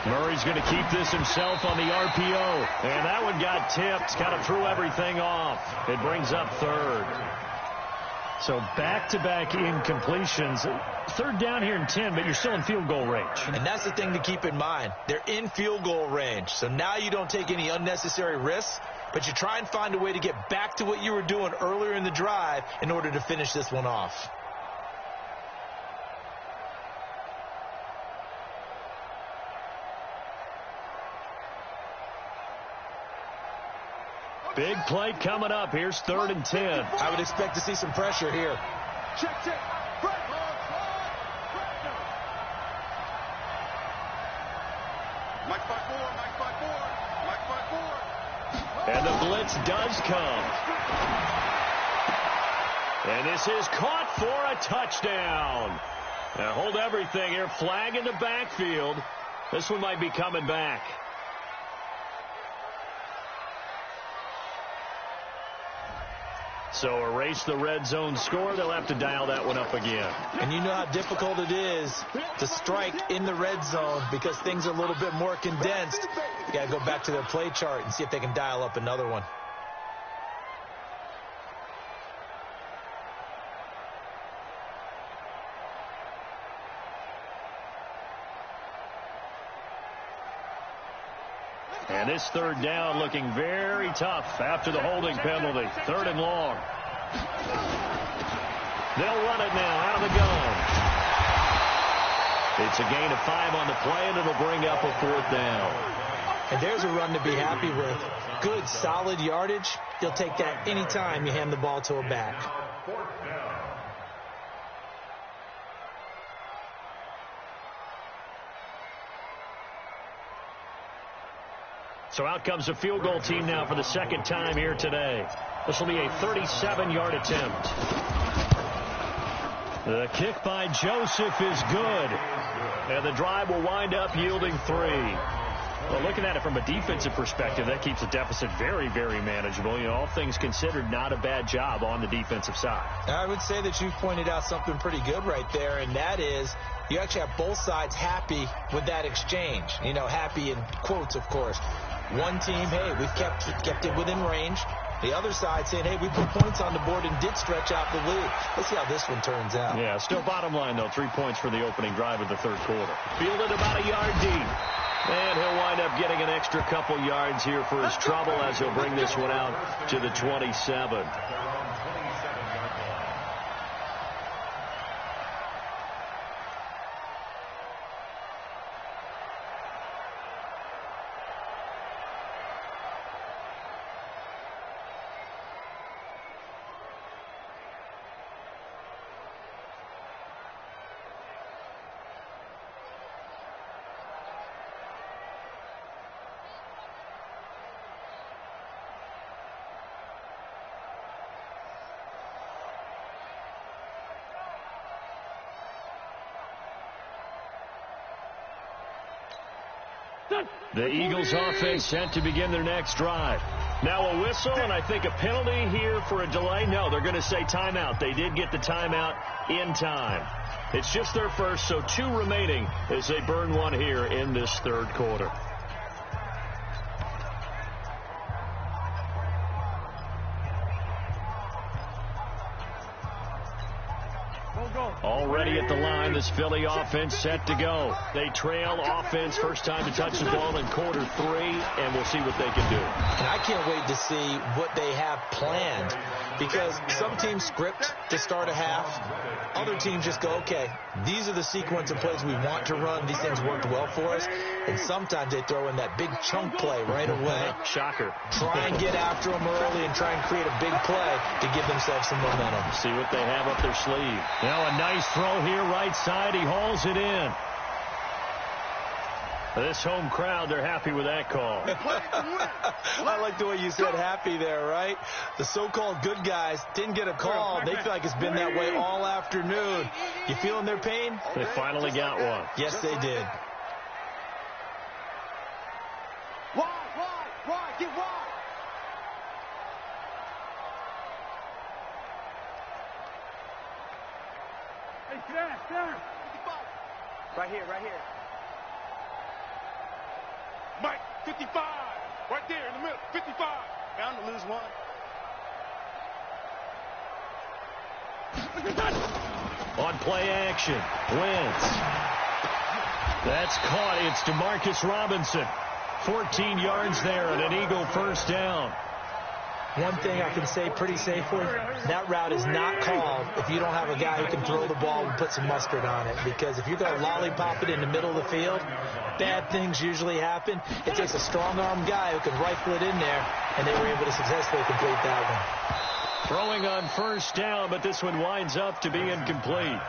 Murray's going to keep this himself on the RPO. And that one got tipped. Kind of threw everything off. It brings up 3rd. So back-to-back incompletions. 3rd down here in 10, but you're still in field goal range. And that's the thing to keep in mind. They're in field goal range. So now you don't take any unnecessary risks, but you try and find a way to get back to what you were doing earlier in the drive in order to finish this one off. Big play coming up. Here's 3rd and 10. I would expect to see some pressure here. Check. Mike 5-4. And the blitz does come. And this is caught for a touchdown. Now hold everything here. Flag in the backfield. This one might be coming back. So erase the red zone score. They'll have to dial that one up again. And you know how difficult it is to strike in the red zone because things are a little bit more condensed. You got to go back to their play chart and see if they can dial up another one. And this 3rd down looking very tough after the holding penalty. 3rd and long. They'll run it now out of the gun. It's a gain of 5 on the play, and it'll bring up a 4th down. And there's a run to be happy with. Good, solid yardage. You'll take that anytime you hand the ball to a back. So out comes the field goal team now for the 2nd time here today. This will be a 37-yard attempt. The kick by Joseph is good. And the drive will wind up yielding 3. Well, looking at it from a defensive perspective, that keeps the deficit very, very manageable. You know, all things considered, not a bad job on the defensive side. I would say that you've pointed out something pretty good right there, and that is you actually have both sides happy with that exchange. You know, happy in quotes, of course. One team, hey, we've kept it within range. The other side saying, hey, we put points on the board and did stretch out the lead. Let's see how this one turns out. Yeah, still bottom line, though, 3 points for the opening drive of the third quarter. Fielded about a yard deep. And he'll wind up getting an extra couple yards here for his trouble as he'll bring this one out to the 27. The Eagles offense set to begin their next drive. Now a whistle and I think a penalty here for a delay. No, they're going to say timeout. They did get the timeout in time. It's just their first, so 2 remaining as they burn one here in this third quarter. Already at the line, this Philly offense set to go. They trail offense, first time to touch the ball in quarter 3, and we'll see what they can do. And I can't wait to see what they have planned, because some teams script to start a half. Other teams just go, okay, these are the sequence of plays we want to run. These things worked well for us. And sometimes they throw in that big chunk play right away. Shocker. Try and get after them early and try and create a big play to give themselves some momentum. See what they have up their sleeve. Now a nice throw here, right side. He hauls it in. This home crowd, they're happy with that call. I like the way you said happy there, right? The so-called good guys didn't get a call. They feel like it's been that way all afternoon. You feeling their pain? They finally got one. Yes, they did. Wide, get wide. Hey, stand. Right here. Mike, 55. Right there in the middle, 55. Bound to lose one. On play action, Wentz. That's caught. It's DeMarcus Robinson. 14 yards there and an Eagle first down. One thing I can say pretty safely, that route is not called if you don't have a guy who can throw the ball and put some mustard on it. Because if you're going to lollipop it in the middle of the field, bad things usually happen. It takes a strong-arm guy who can rifle it in there, and they were able to successfully complete that one. Throwing on first down, but this one winds up to be incomplete.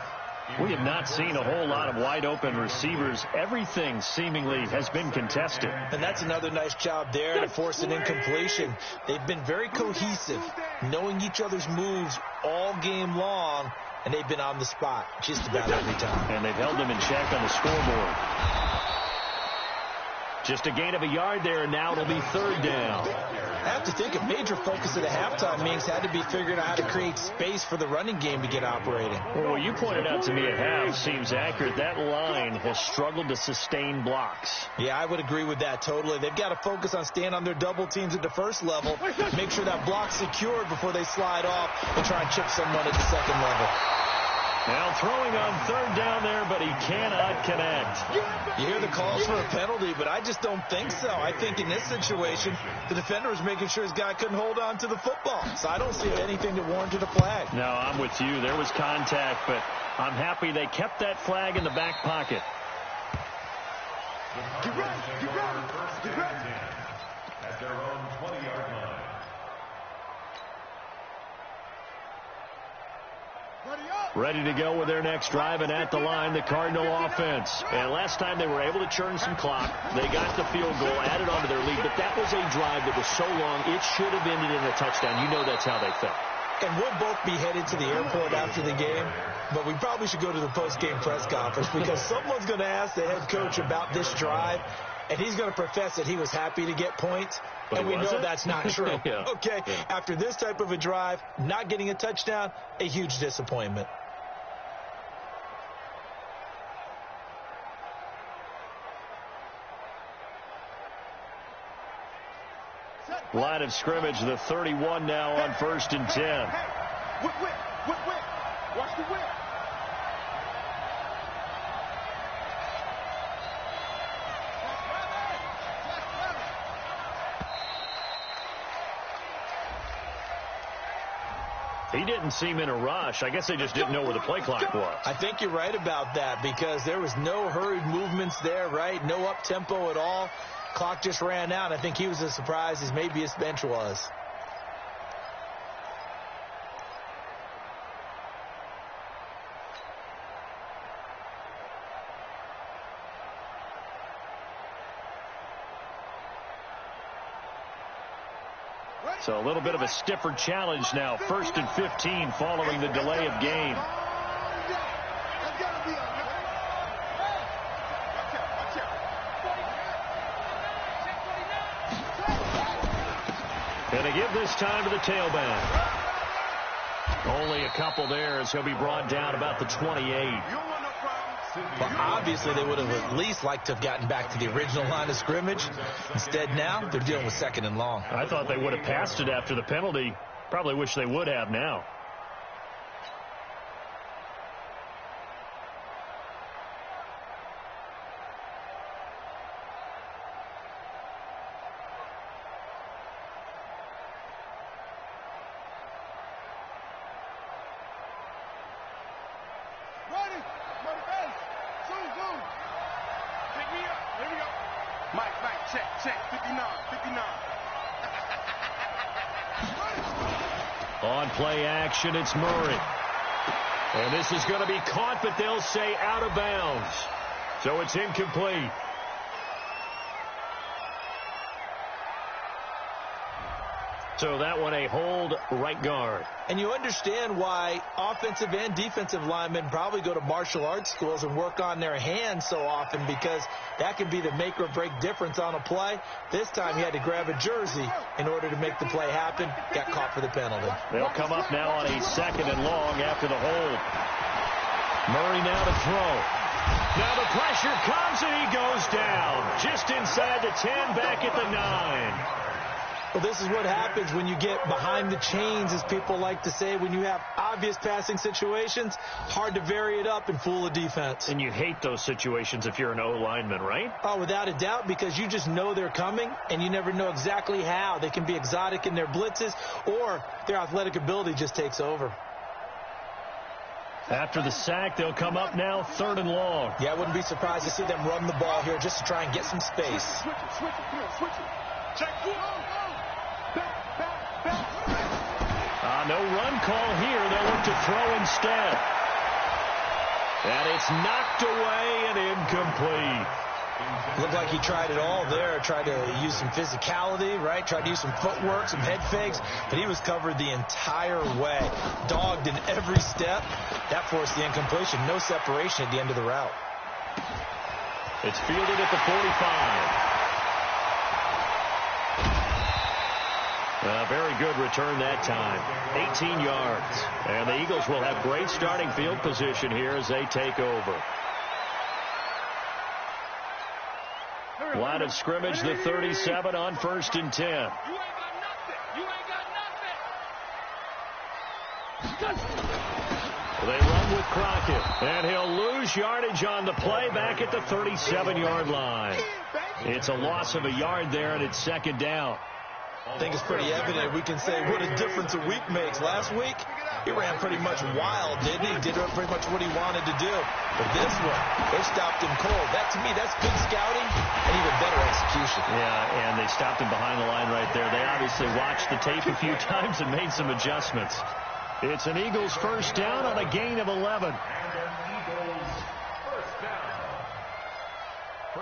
We have not seen a whole lot of wide-open receivers. Everything seemingly has been contested. And that's another nice job there to force an incompletion. They've been very cohesive, knowing each other's moves all game long, and they've been on the spot just about every time. And they've held them in check on the scoreboard. Just a gain of a yard there, and now it'll be third down. I have to think a major focus of the halftime meetings had to be figuring out how to create space for the running game to get operating. Well, you pointed out to me at half seems accurate. That line has struggled to sustain blocks. Yeah, I would agree with that totally. They've got to focus on staying on their double teams at the first level, make sure that block's secured before they slide off and try and chip someone at the second level. Now throwing on third down there, but he cannot connect. You hear the calls for a penalty, but I just don't think so. I think in this situation, the defender was making sure his guy couldn't hold on to the football. So I don't see anything that warranted a flag. No, I'm with you. There was contact, but I'm happy they kept that flag in the back pocket. Get ready. At their own 20-yard line. Ready to go with their next drive, and at the line, the Cardinal offense. And last time they were able to churn some clock. They got the field goal, added onto their lead, but that was a drive that was so long, it should have ended in a touchdown. You know that's how they felt. And we'll both be headed to the airport after the game, but we probably should go to the post-game press conference because someone's going to ask the head coach about this drive, and he's going to profess that he was happy to get points, and we know that's not true. Yeah. Okay, Yeah. After this type of a drive, not getting a touchdown, a huge disappointment. Line of scrimmage, the 31 now on 1st and 10. Whip. Watch the whip. He didn't seem in a rush. I guess they just didn't know where the play clock was. I think you're right about that because there was no hurried movements there, right? No up-tempo at all. Clock just ran out. I think he was as surprised as maybe his bench was. So a little bit of a stiffer challenge now. 1st and 15 following the delay of game. And they give this time to the tailback. Only a couple there as he'll be brought down about the 28. Well, obviously, they would have at least liked to have gotten back to the original line of scrimmage. Instead, now they're dealing with 2nd and long. I thought they would have passed it after the penalty. Probably wish they would have now. On play action, it's Murray. And this is going to be caught, but they'll say out of bounds. So it's incomplete. So that one a hold right guard. And you understand why offensive and defensive linemen probably go to martial arts schools and work on their hands so often because that can be the make or break difference on a play. This time he had to grab a jersey in order to make the play happen. Got caught for the penalty. They'll come up now on a 2nd and long after the hold. Murray now to throw. Now the pressure comes and he goes down. Just inside the 10, back at the 9. Well, this is what happens when you get behind the chains, as people like to say. When you have obvious passing situations, hard to vary it up and fool a defense. And you hate those situations if you're an O-lineman, right? Oh, without a doubt, because you just know they're coming, and you never know exactly how. They can be exotic in their blitzes, or their athletic ability just takes over. After the sack, they'll come up now 3rd and long. Yeah, I wouldn't be surprised to see them run the ball here just to try and get some space. Switch it. Check. No run call here. They'll look to throw instead. And it's knocked away and incomplete. Looked like he tried it all there. Tried to use some physicality, right? Tried to use some footwork, some head fakes, but he was covered the entire way. Dogged in every step. That forced the incompletion. No separation at the end of the route. It's fielded at the 45. Very good return that time. 18 yards. And the Eagles will have great starting field position here as they take over. Line of scrimmage, the 37 on 1st and 10. You ain't got nothing. They run with Crockett, and he'll lose yardage on the play back at the 37-yard line. It's a loss of a yard there, and it's 2nd down. I think it's pretty evident. We can say what a difference a week makes. Last week, he ran pretty much wild, didn't he? Did pretty much what he wanted to do. But this one, they stopped him cold. That, to me, that's good scouting and even better execution. Yeah, and they stopped him behind the line right there. They obviously watched the tape a few times and made some adjustments. It's an Eagles 1st down on a gain of 11. And an Eagles 1st down.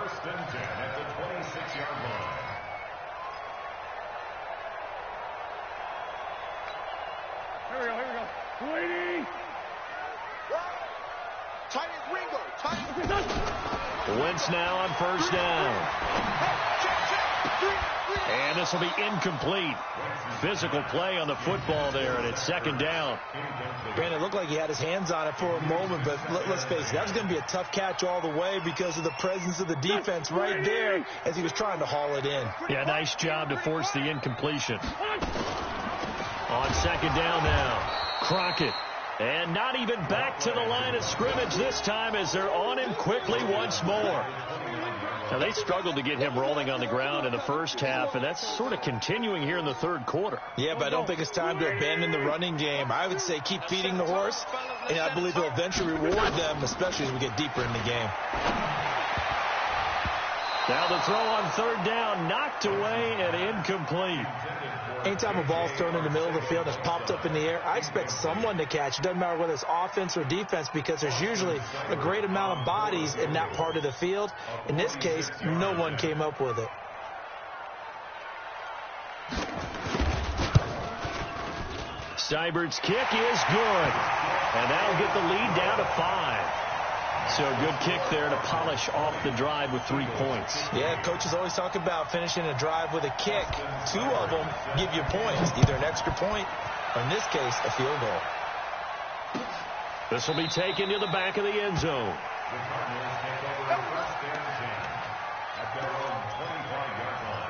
1st and 10 at the 26-yard line. Waiting. Tight as Ringo. Tight. Wentz now on first down. And this will be incomplete. Physical play on the football there, and it's second down. Brandon, it looked like he had his hands on it for a moment, but let's face it, that was going to be a tough catch all the way because of the presence of the defense right there as he was trying to haul it in. Yeah, nice job to force the incompletion. On second down now, Crockett. And not even back to the line of scrimmage this time as they're on him quickly once more. Now, they struggled to get him rolling on the ground in the first half, and that's sort of continuing here in the third quarter. Yeah, but I don't think it's time to abandon the running game. I would say keep feeding the horse, and I believe he'll eventually reward them, especially as we get deeper in the game. Now the throw on third down, knocked away and incomplete. Anytime a ball's thrown in the middle of the field and it's popped up in the air, I expect someone to catch. It doesn't matter whether it's offense or defense because there's usually a great amount of bodies in that part of the field. In this case, no one came up with it. Steibert's kick is good. And that'll get the lead down to 5. So a good kick there to polish off the drive with 3 points. Yeah, coaches always talk about finishing a drive with a kick. 2 of them give you points, either an extra point or, in this case, a field goal. This will be taken to the back of the end zone. The Cardinals take over first and 10 at their own 25-yard line.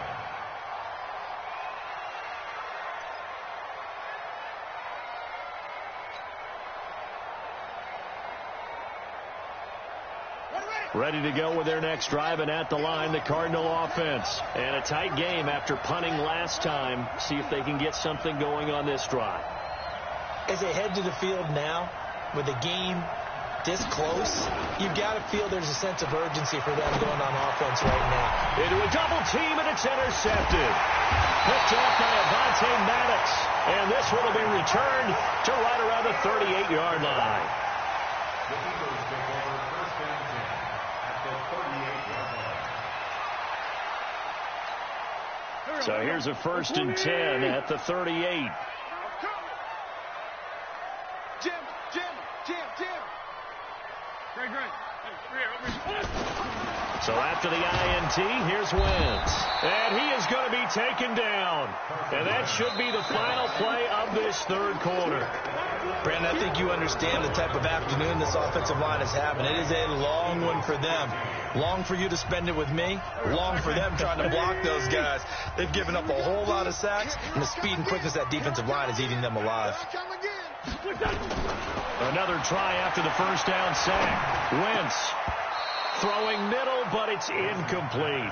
Ready to go with their next drive, and at the line, the Cardinal offense. And a tight game after punting last time. See if they can get something going on this drive. As they head to the field now, with the game this close, you've got to feel there's a sense of urgency for them going on offense right now. Into a double team, and it's intercepted. Picked off by Avonte Maddox. And this one will be returned to right around the 38-yard line. The Eagles take over first and 10 at the 38-yard line. So here's a first and 10 at the 38. Jim. Great. So after the INT, here's Wentz. And he is going to be taken down. And that should be the final play of this third quarter. Brandon, I think you understand the type of afternoon this offensive line is having. It is a long one for them. Long for you to spend it with me. Long for them trying to block those guys. They've given up a whole lot of sacks, and the speed and quickness of that defensive line is eating them alive. Another try after the first down sack. Wentz throwing middle, but it's incomplete.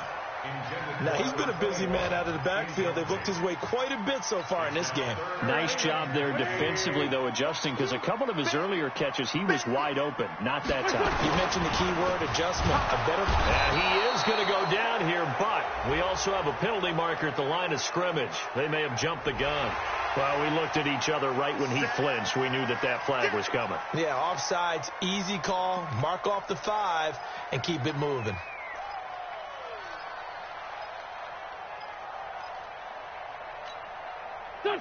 Now, he's been a busy man out of the backfield. They've looked his way quite a bit so far in this game. Nice job there defensively, though, adjusting, because a couple of his earlier catches, he was wide open. Not that time. You mentioned the key word, adjustment. And he is going to go down here, but we also have a penalty marker at the line of scrimmage. They may have jumped the gun. Well, we looked at each other right when he flinched. We knew that that flag was coming. Yeah, offsides, easy call. Mark off the 5 and keep it moving.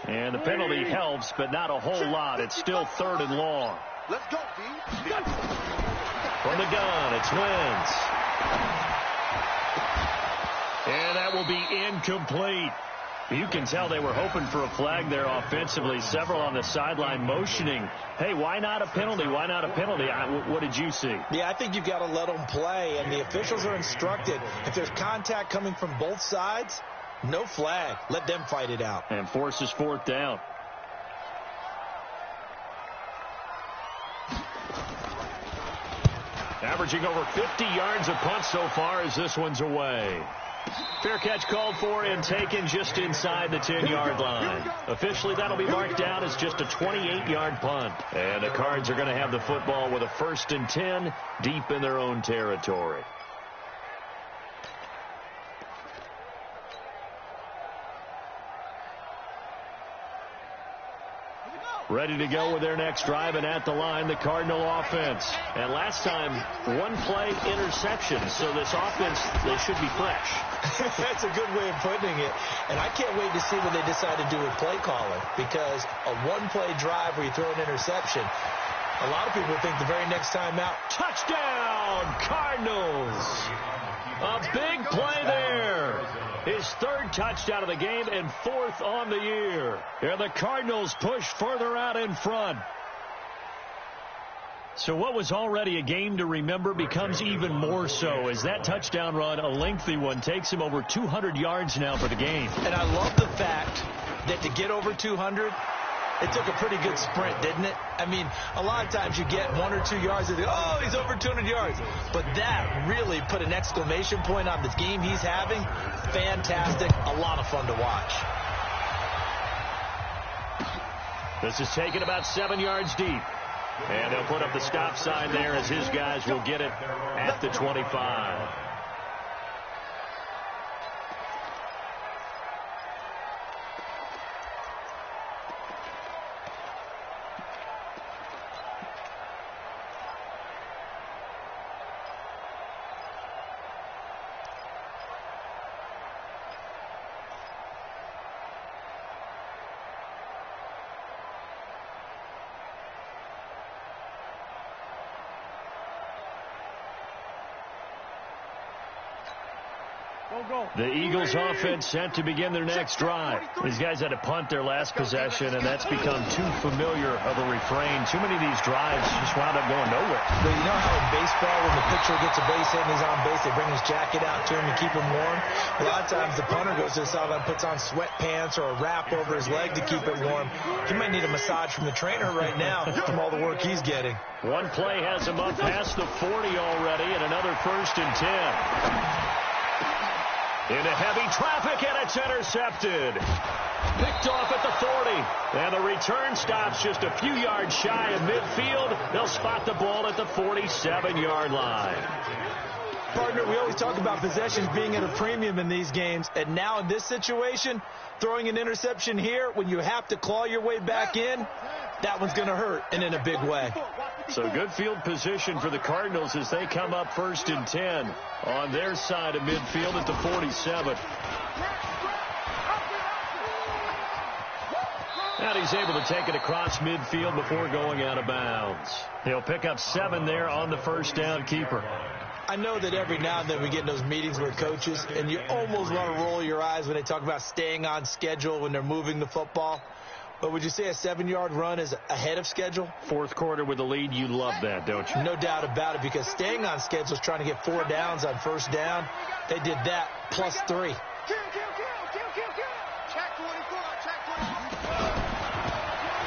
And the penalty helps, but not a whole lot. It's still third and long. Let's go, D. From the gun, it's Wentz. And that will be incomplete. You can tell they were hoping for a flag there offensively. Several on the sideline motioning, hey, why not a penalty? Why not a penalty? What did you see? Yeah, I think you've got to let them play, and the officials are instructed. If there's contact coming from both sides, no flag. Let them fight it out. And forces fourth down. Averaging over 50 yards a punt so far as this one's away. Fair catch called for and taken just inside the 10-yard line. Officially, that'll be marked down as just a 28-yard punt. And the Cards are going to have the football with a first and 10 deep in their own territory. Here we go. ready to go with their next drive, and at the line, the Cardinal offense. And last time, one play interception, so this offense, they should be fresh. That's a good way of putting it. And I can't wait to see what they decide to do with play calling, because a one-play drive where you throw an interception, a lot of people think the very next time out, touchdown, Cardinals. A big play there. His third touchdown of the game and fourth on the year. And the Cardinals push further out in front. So what was already a game to remember becomes even more so as that touchdown run, a lengthy one, takes him over 200 yards now for the game. And I love the fact that to get over 200, it took a pretty good sprint, didn't it? I mean, a lot of times you get 1 or 2 yards and think, oh, he's over 200 yards. But that really put an exclamation point on the game he's having. Fantastic. A lot of fun to watch. This is taken about 7 yards deep. And they'll put up the stop sign there as his guys will get it at the 25. The Eagles offense set to begin their next drive. These guys had to punt their last possession, and that's become too familiar of a refrain. Too many of these drives just wound up going nowhere. But you know how in baseball, when the pitcher gets a base hit and he's on base, they bring his jacket out to him to keep him warm? A lot of times the punter goes to the sideline, puts on sweatpants or a wrap over his leg to keep it warm. He might need a massage from the trainer right now from all the work he's getting. One play has him up past the 40 already, and another 1st and 10. Into heavy traffic, and it's intercepted. Picked off at the 40. And the return stops just a few yards shy of midfield. They'll spot the ball at the 47-yard line. Partner, we always talk about possessions being at a premium in these games. And now in this situation, throwing an interception here when you have to claw your way back in, that one's going to hurt, and in a big way. So good field position for the Cardinals as they come up 1st and 10 on their side of midfield at the 47. And he's able to take it across midfield before going out of bounds. He'll pick up 7 there on the first down keeper. I know that every now and then we get in those meetings with coaches, and you almost want to roll your eyes when they talk about staying on schedule when they're moving the football. But would you say a 7-yard run is ahead of schedule? Fourth quarter with the lead, you love that, don't you? No doubt about it, because staying on schedule is trying to get 4 downs on first down. They did that plus 3.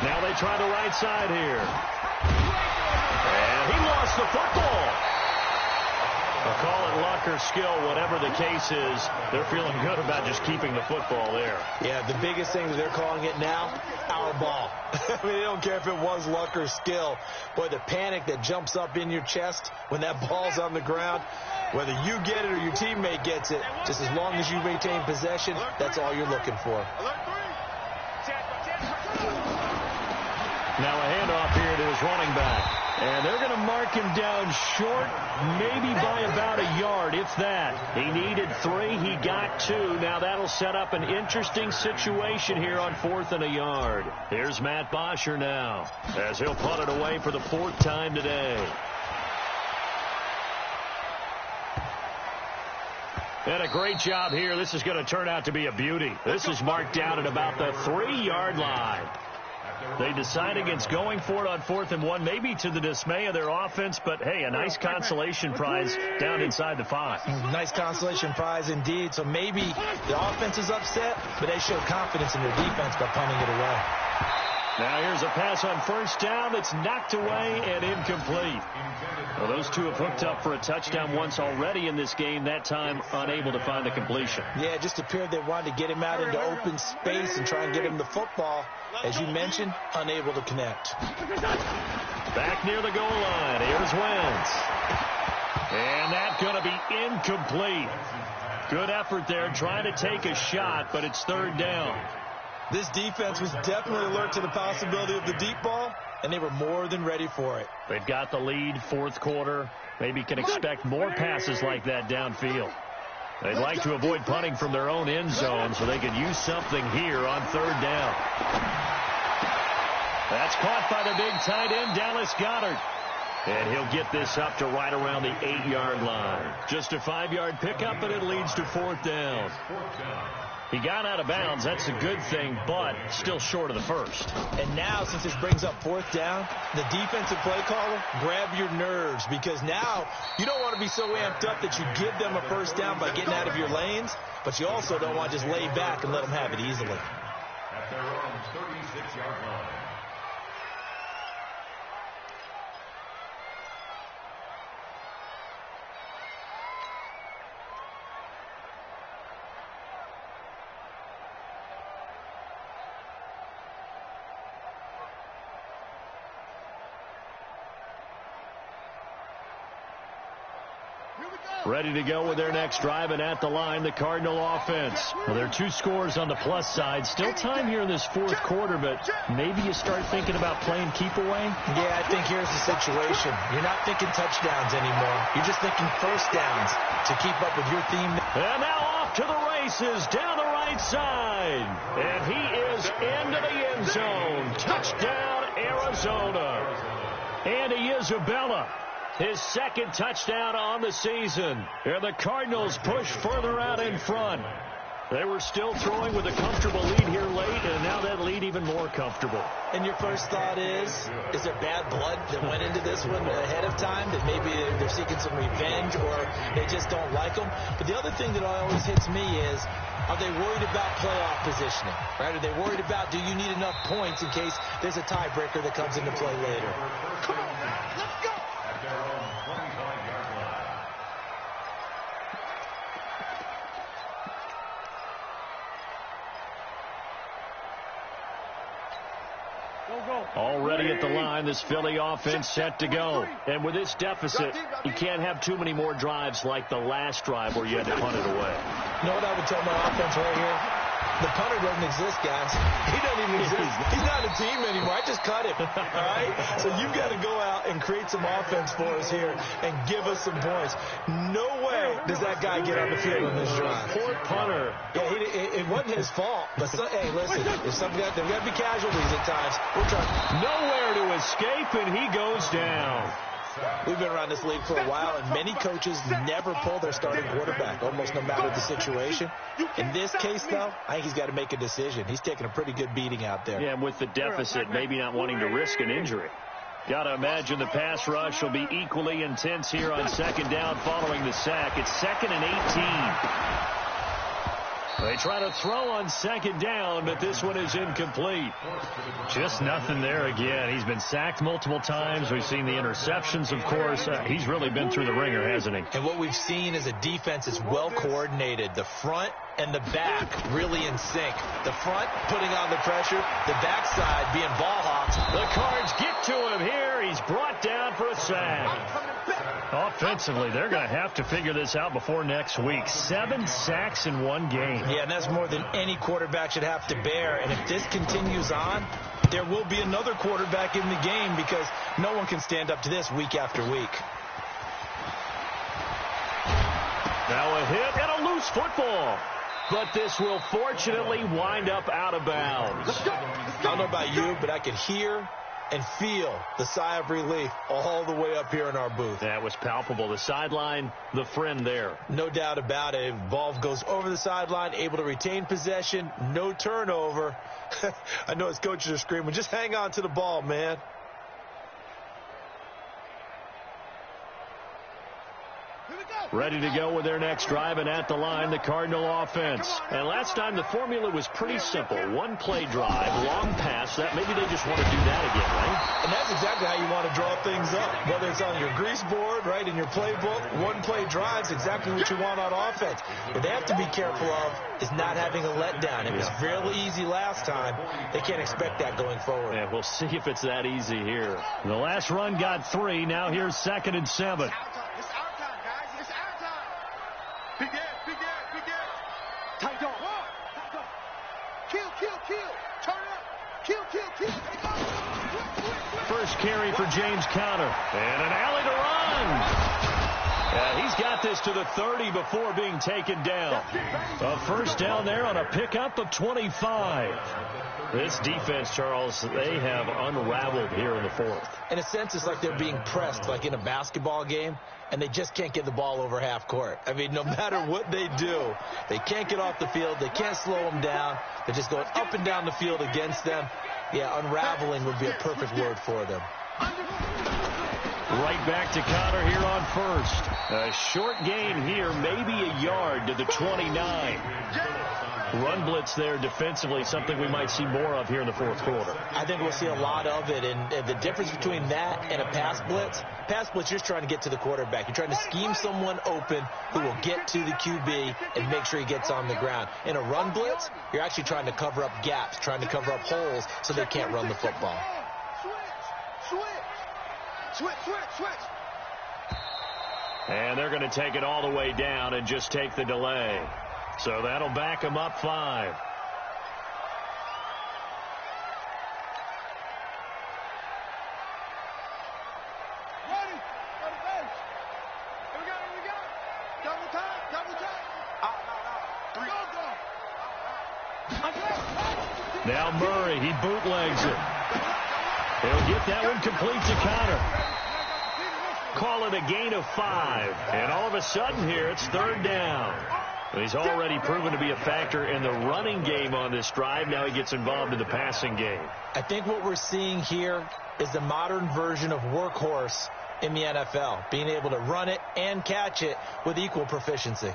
Now they try the right side here. And he lost the football. I'll call it luck or skill, whatever the case is. They're feeling good about just keeping the football there. Yeah, the biggest thing that they're calling it now, our ball. I mean, they don't care if it was luck or skill. Boy, the panic that jumps up in your chest when that ball's on the ground, whether you get it or your teammate gets it, just as long as you maintain possession, that's all you're looking for. Now a handoff here to his running back. And they're going to mark him down short, maybe by about a yard, if that. He needed 3. He got 2. Now that'll set up an interesting situation here on 4th and a yard. Here's Matt Bosher now, as he'll punt it away for the 4th time today. And a great job here. This is going to turn out to be a beauty. This is marked down at about the 3-yard line. They decide against going for it on 4th and 1, maybe to the dismay of their offense, but, hey, a nice consolation prize down inside the 5. Nice consolation prize indeed. So maybe the offense is upset, but they showed confidence in their defense by punting it away. Now here's a pass on first down that's knocked away and incomplete. Well, those two have hooked up for a touchdown once already in this game, that time unable to find the completion. Yeah, it just appeared they wanted to get him out into open space and try and get him the football. As you mentioned, unable to connect. Back near the goal line, here's Wentz. And that's going to be incomplete. Good effort there trying to take a shot, but it's 3rd down. This defense was definitely alert to the possibility of the deep ball, and they were more than ready for it. They've got the lead, fourth quarter. Maybe can expect more passes like that downfield. They'd like to avoid punting from their own end zone so they can use something here on third down. That's caught by the big tight end, Dallas Goedert. And he'll get this up to right around the 8-yard line. Just a 5-yard pickup, and it leads to fourth down. He got out of bounds. That's a good thing, but still short of the first. And now, since this brings up fourth down, the defensive play caller, grab your nerves, because now you don't want to be so amped up that you give them a first down by getting out of your lanes, but you also don't want to just lay back and let them have it easily. At their own 36-yard line. Ready to go with their next drive, and at the line, the Cardinal offense. Well, there are 2 scores on the plus side. Still time here in this fourth quarter, but maybe you start thinking about playing keep away? Yeah, I think here's the situation. You're not thinking touchdowns anymore. You're just thinking first downs to keep up with your theme. And now off to the races down the right side. And he is into the end zone. Touchdown, Arizona. Andy Isabella. His second touchdown on the season. And the Cardinals push further out in front. They were still throwing with a comfortable lead here late, and now that lead even more comfortable. And your first thought is there bad blood that went into this one ahead of time, that maybe they're seeking some revenge or they just don't like them? But the other thing that always hits me is, are they worried about playoff positioning? Right? Are they worried about, do you need enough points in case there's a tiebreaker that comes into play later? Come on, let's go! At their own 25-yard line. Already at the line, this Philly offense set to go. And with this deficit, you can't have too many more drives like the last drive where you had to punt it away. You know what I would tell my offense right here? The punter doesn't exist, guys. He doesn't even exist. He's not a team anymore. I just cut him. All right? So you've got to go out and create some offense for us here and give us some points. No way does that guy get on the field on this drive. Poor punter. Yeah, it wasn't his fault. But, hey, listen, if there got to be casualties at times. We're trying. Nowhere to escape, and he goes down. We've been around this league for a while, and many coaches never pull their starting quarterback, almost no matter the situation. In this case, though, I think he's got to make a decision. He's taking a pretty good beating out there. Yeah, and with the deficit, maybe not wanting to risk an injury. Got to imagine the pass rush will be equally intense here on second down following the sack. It's 2nd and 18. They try to throw on second down, but this one is incomplete. Just nothing there again. He's been sacked multiple times. We've seen the interceptions, of course. He's really been through the ringer, hasn't he? And what we've seen is a defense that's well coordinated. The front and the back really in sync. The front putting on the pressure, the backside being ball hawks. The Cards get to him here. He's brought down for a sack. Offensively, they're going to have to figure this out before next week. 7 sacks in one game. Yeah, and that's more than any quarterback should have to bear. And if this continues on, there will be another quarterback in the game because no one can stand up to this week after week. Now a hit and a loose football. But this will fortunately wind up out of bounds. I don't know about you, but I could hear and feel the sigh of relief all the way up here in our booth. That was palpable. The sideline, the friend there. No doubt about it. Ball goes over the sideline, able to retain possession, no turnover. I know his coaches are screaming, just hang on to the ball, man. Ready to go with their next drive, and at the line, the Cardinal offense. And last time, the formula was pretty simple. One play drive, long pass. That maybe they just want to do that again, right? And that's exactly how you want to draw things up. Whether it's on your grease board, right, in your playbook, one play drive's exactly what you want on offense. What they have to be careful of is not having a letdown. It was fairly easy last time. They can't expect that going forward. Yeah, we'll see if it's that easy here. The last run got 3. Now here's 2nd and 7. Big Ed. Tight dog. Kill. First carry for James Conner. And an alley to run. He's got this to the 30 before being taken down. A first down there on a pickup of 25. This defense, Charles, they have unraveled here in the fourth. In a sense, it's like they're being pressed like in a basketball game, and they just can't get the ball over half court. I mean, no matter what they do, they can't get off the field. They can't slow them down. They're just going up and down the field against them. Yeah, unraveling would be a perfect word for them. Right back to Conner here on first. A short gain here, maybe a yard to the 29. Run blitz there defensively, something we might see more of here in the fourth quarter. I think we'll see a lot of it, and the difference between that and a pass blitz, you're just trying to get to the quarterback. You're trying to scheme someone open who will get to the QB and make sure he gets on the ground. In a run blitz, you're actually trying to cover up gaps, trying to cover up holes so they can't run the football. Switch. And they're going to take it all the way down and just take the delay. So that'll back them up 5. Ready. Got a base. Here we go. Double time. Go. Now Murray, he bootlegs it. He'll get that one complete to Conner. Call it a gain of 5. And all of a sudden here, it's third down. He's already proven to be a factor in the running game on this drive. Now he gets involved in the passing game. I think what we're seeing here is the modern version of workhorse in the NFL, being able to run it and catch it with equal proficiency.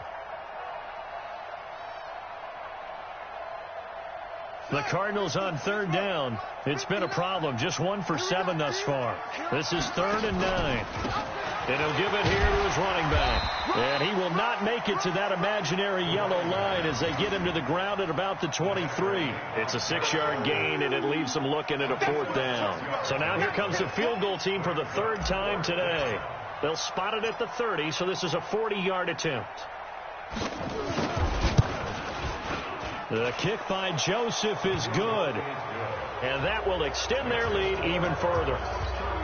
The Cardinals on third down. It's been a problem. Just 1 for 7 thus far. This is 3rd and 9. And he'll give it here to his running back. And he will not make it to that imaginary yellow line as they get him to the ground at about the 23. It's a 6-yard gain, and it leaves them looking at a 4th down. So now here comes the field goal team for the 3rd time today. They'll spot it at the 30, so this is a 40-yard attempt. The kick by Joseph is good. And that will extend their lead even further.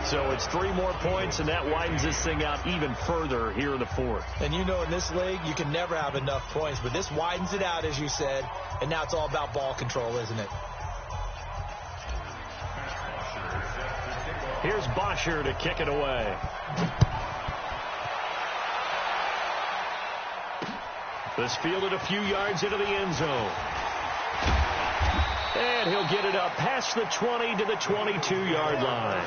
So it's 3 more points, and that widens this thing out even further here in the 4th. And you know in this league, you can never have enough points. But this widens it out, as you said. And now it's all about ball control, isn't it? Here's Bosher to kick it away. This fielded a few yards into the end zone. And he'll get it up past the 20 to the 22-yard line.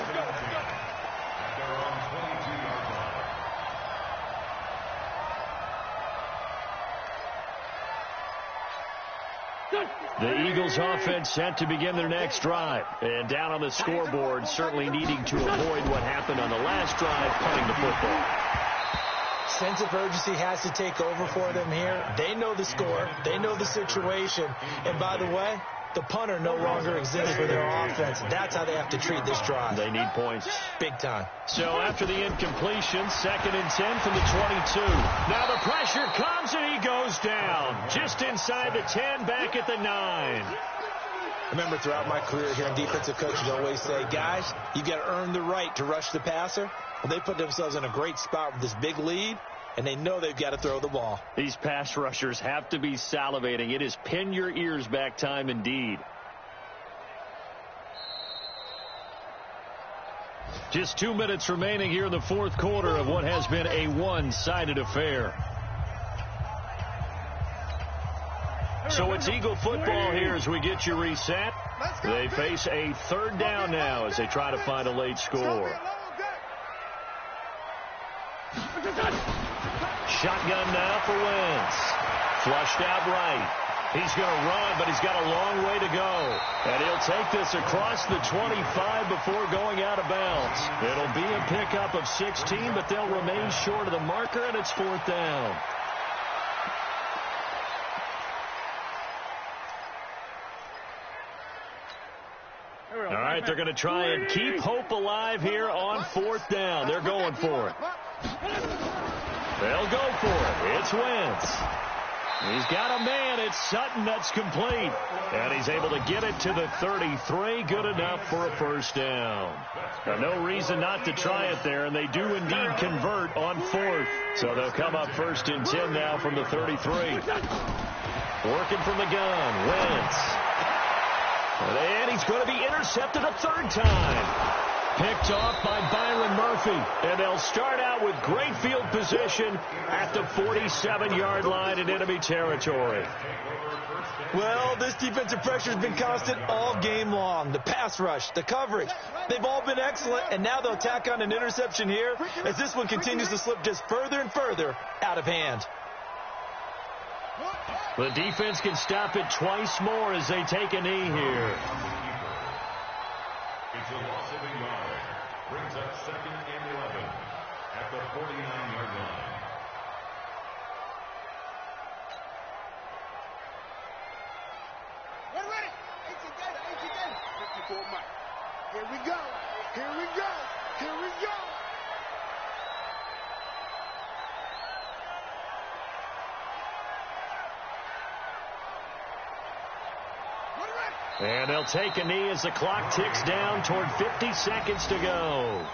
The Eagles offense set to begin their next drive. And down on the scoreboard, certainly needing to avoid what happened on the last drive, punting the football. Sense of urgency has to take over for them here. They know the score. They know the situation. And by the way, the punter no longer exists for their offense. That's how they have to treat this drive. They need points. Big time. So after the incompletion, 2nd and 10 from the 22. Now the pressure comes and he goes down. Just inside the 10, back at the 9. I remember throughout my career here in defensive coaching, I always say, guys, you got to earn the right to rush the passer. Well, they put themselves in a great spot with this big lead, and they know they've got to throw the ball. These pass rushers have to be salivating. It is pin your ears back time indeed. Just 2 minutes remaining here in the 4th quarter of what has been a one-sided affair. So it's Eagle football here as we get you reset. They face a 3rd down now as they try to find a late score. Shotgun now for Wentz. Flushed out right. He's going to run, but he's got a long way to go. And he'll take this across the 25 before going out of bounds. It'll be a pickup of 16, but they'll remain short of the marker, and it's 4th down. All right, they're going to try and keep hope alive here on 4th down. They're going for it. They'll go for it. It's Wentz. He's got a man. It's Sutton that's complete. And he's able to get it to the 33. Good enough for a first down. Now, no reason not to try it there, and they do indeed convert on fourth. So they'll come up 1st and 10 now from the 33. Working from the gun, Wentz. And he's going to be intercepted a third time. Picked off by Byron Murphy. And they'll start out with great field position at the 47-yard line in enemy territory. Well, this defensive pressure has been constant all game long. The pass rush, the coverage, they've all been excellent. And now they'll tack on an interception here as this one continues to slip just further and further out of hand. The defense can stop it twice more as they take a knee here. It's a loss of a yard. Brings up 2nd and 11 at the 49-yard line. Get ready. 54 Mike. Here we go. Here we go. Here we go. And they'll take a knee as the clock ticks down toward 50 seconds to go.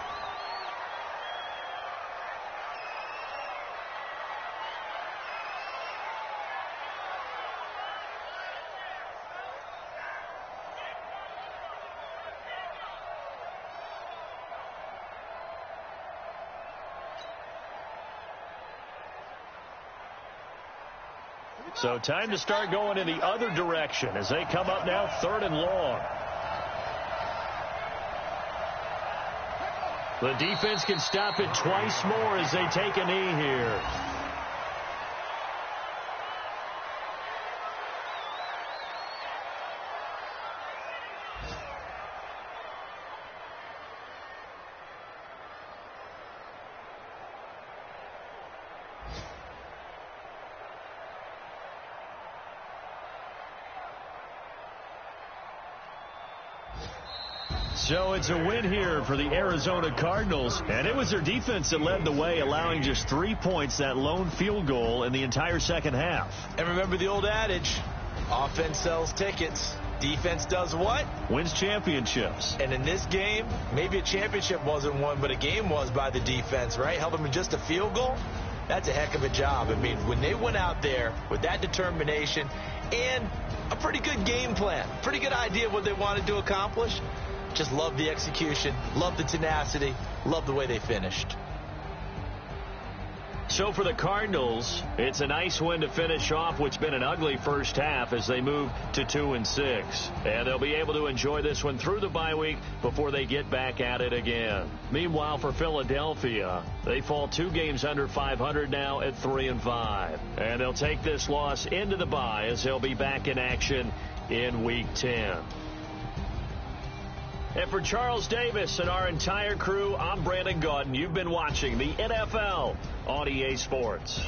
So time to start going in the other direction as they come up now 3rd and long. The defense can stop it twice more as they take a knee here. So it's a win here for the Arizona Cardinals, and it was their defense that led the way, allowing just 3 points, that lone field goal in the entire second half. And remember the old adage, offense sells tickets. Defense does what? Wins championships. And in this game, maybe a championship wasn't won, but a game was by the defense, right? Held them in just a field goal. That's a heck of a job. I mean, when they went out there with that determination and a pretty good game plan, pretty good idea of what they wanted to accomplish, just love the execution, love the tenacity, love the way they finished. So for the Cardinals, it's a nice win to finish off what's been an ugly first half as they move to 2-6. And they'll be able to enjoy this one through the bye week before they get back at it again. Meanwhile, for Philadelphia, they fall 2 games under 500 now at 3-5. And they'll take this loss into the bye as they'll be back in action in Week 10. And for Charles Davis and our entire crew, I'm Brandon Gaudin. You've been watching the NFL on EA Sports.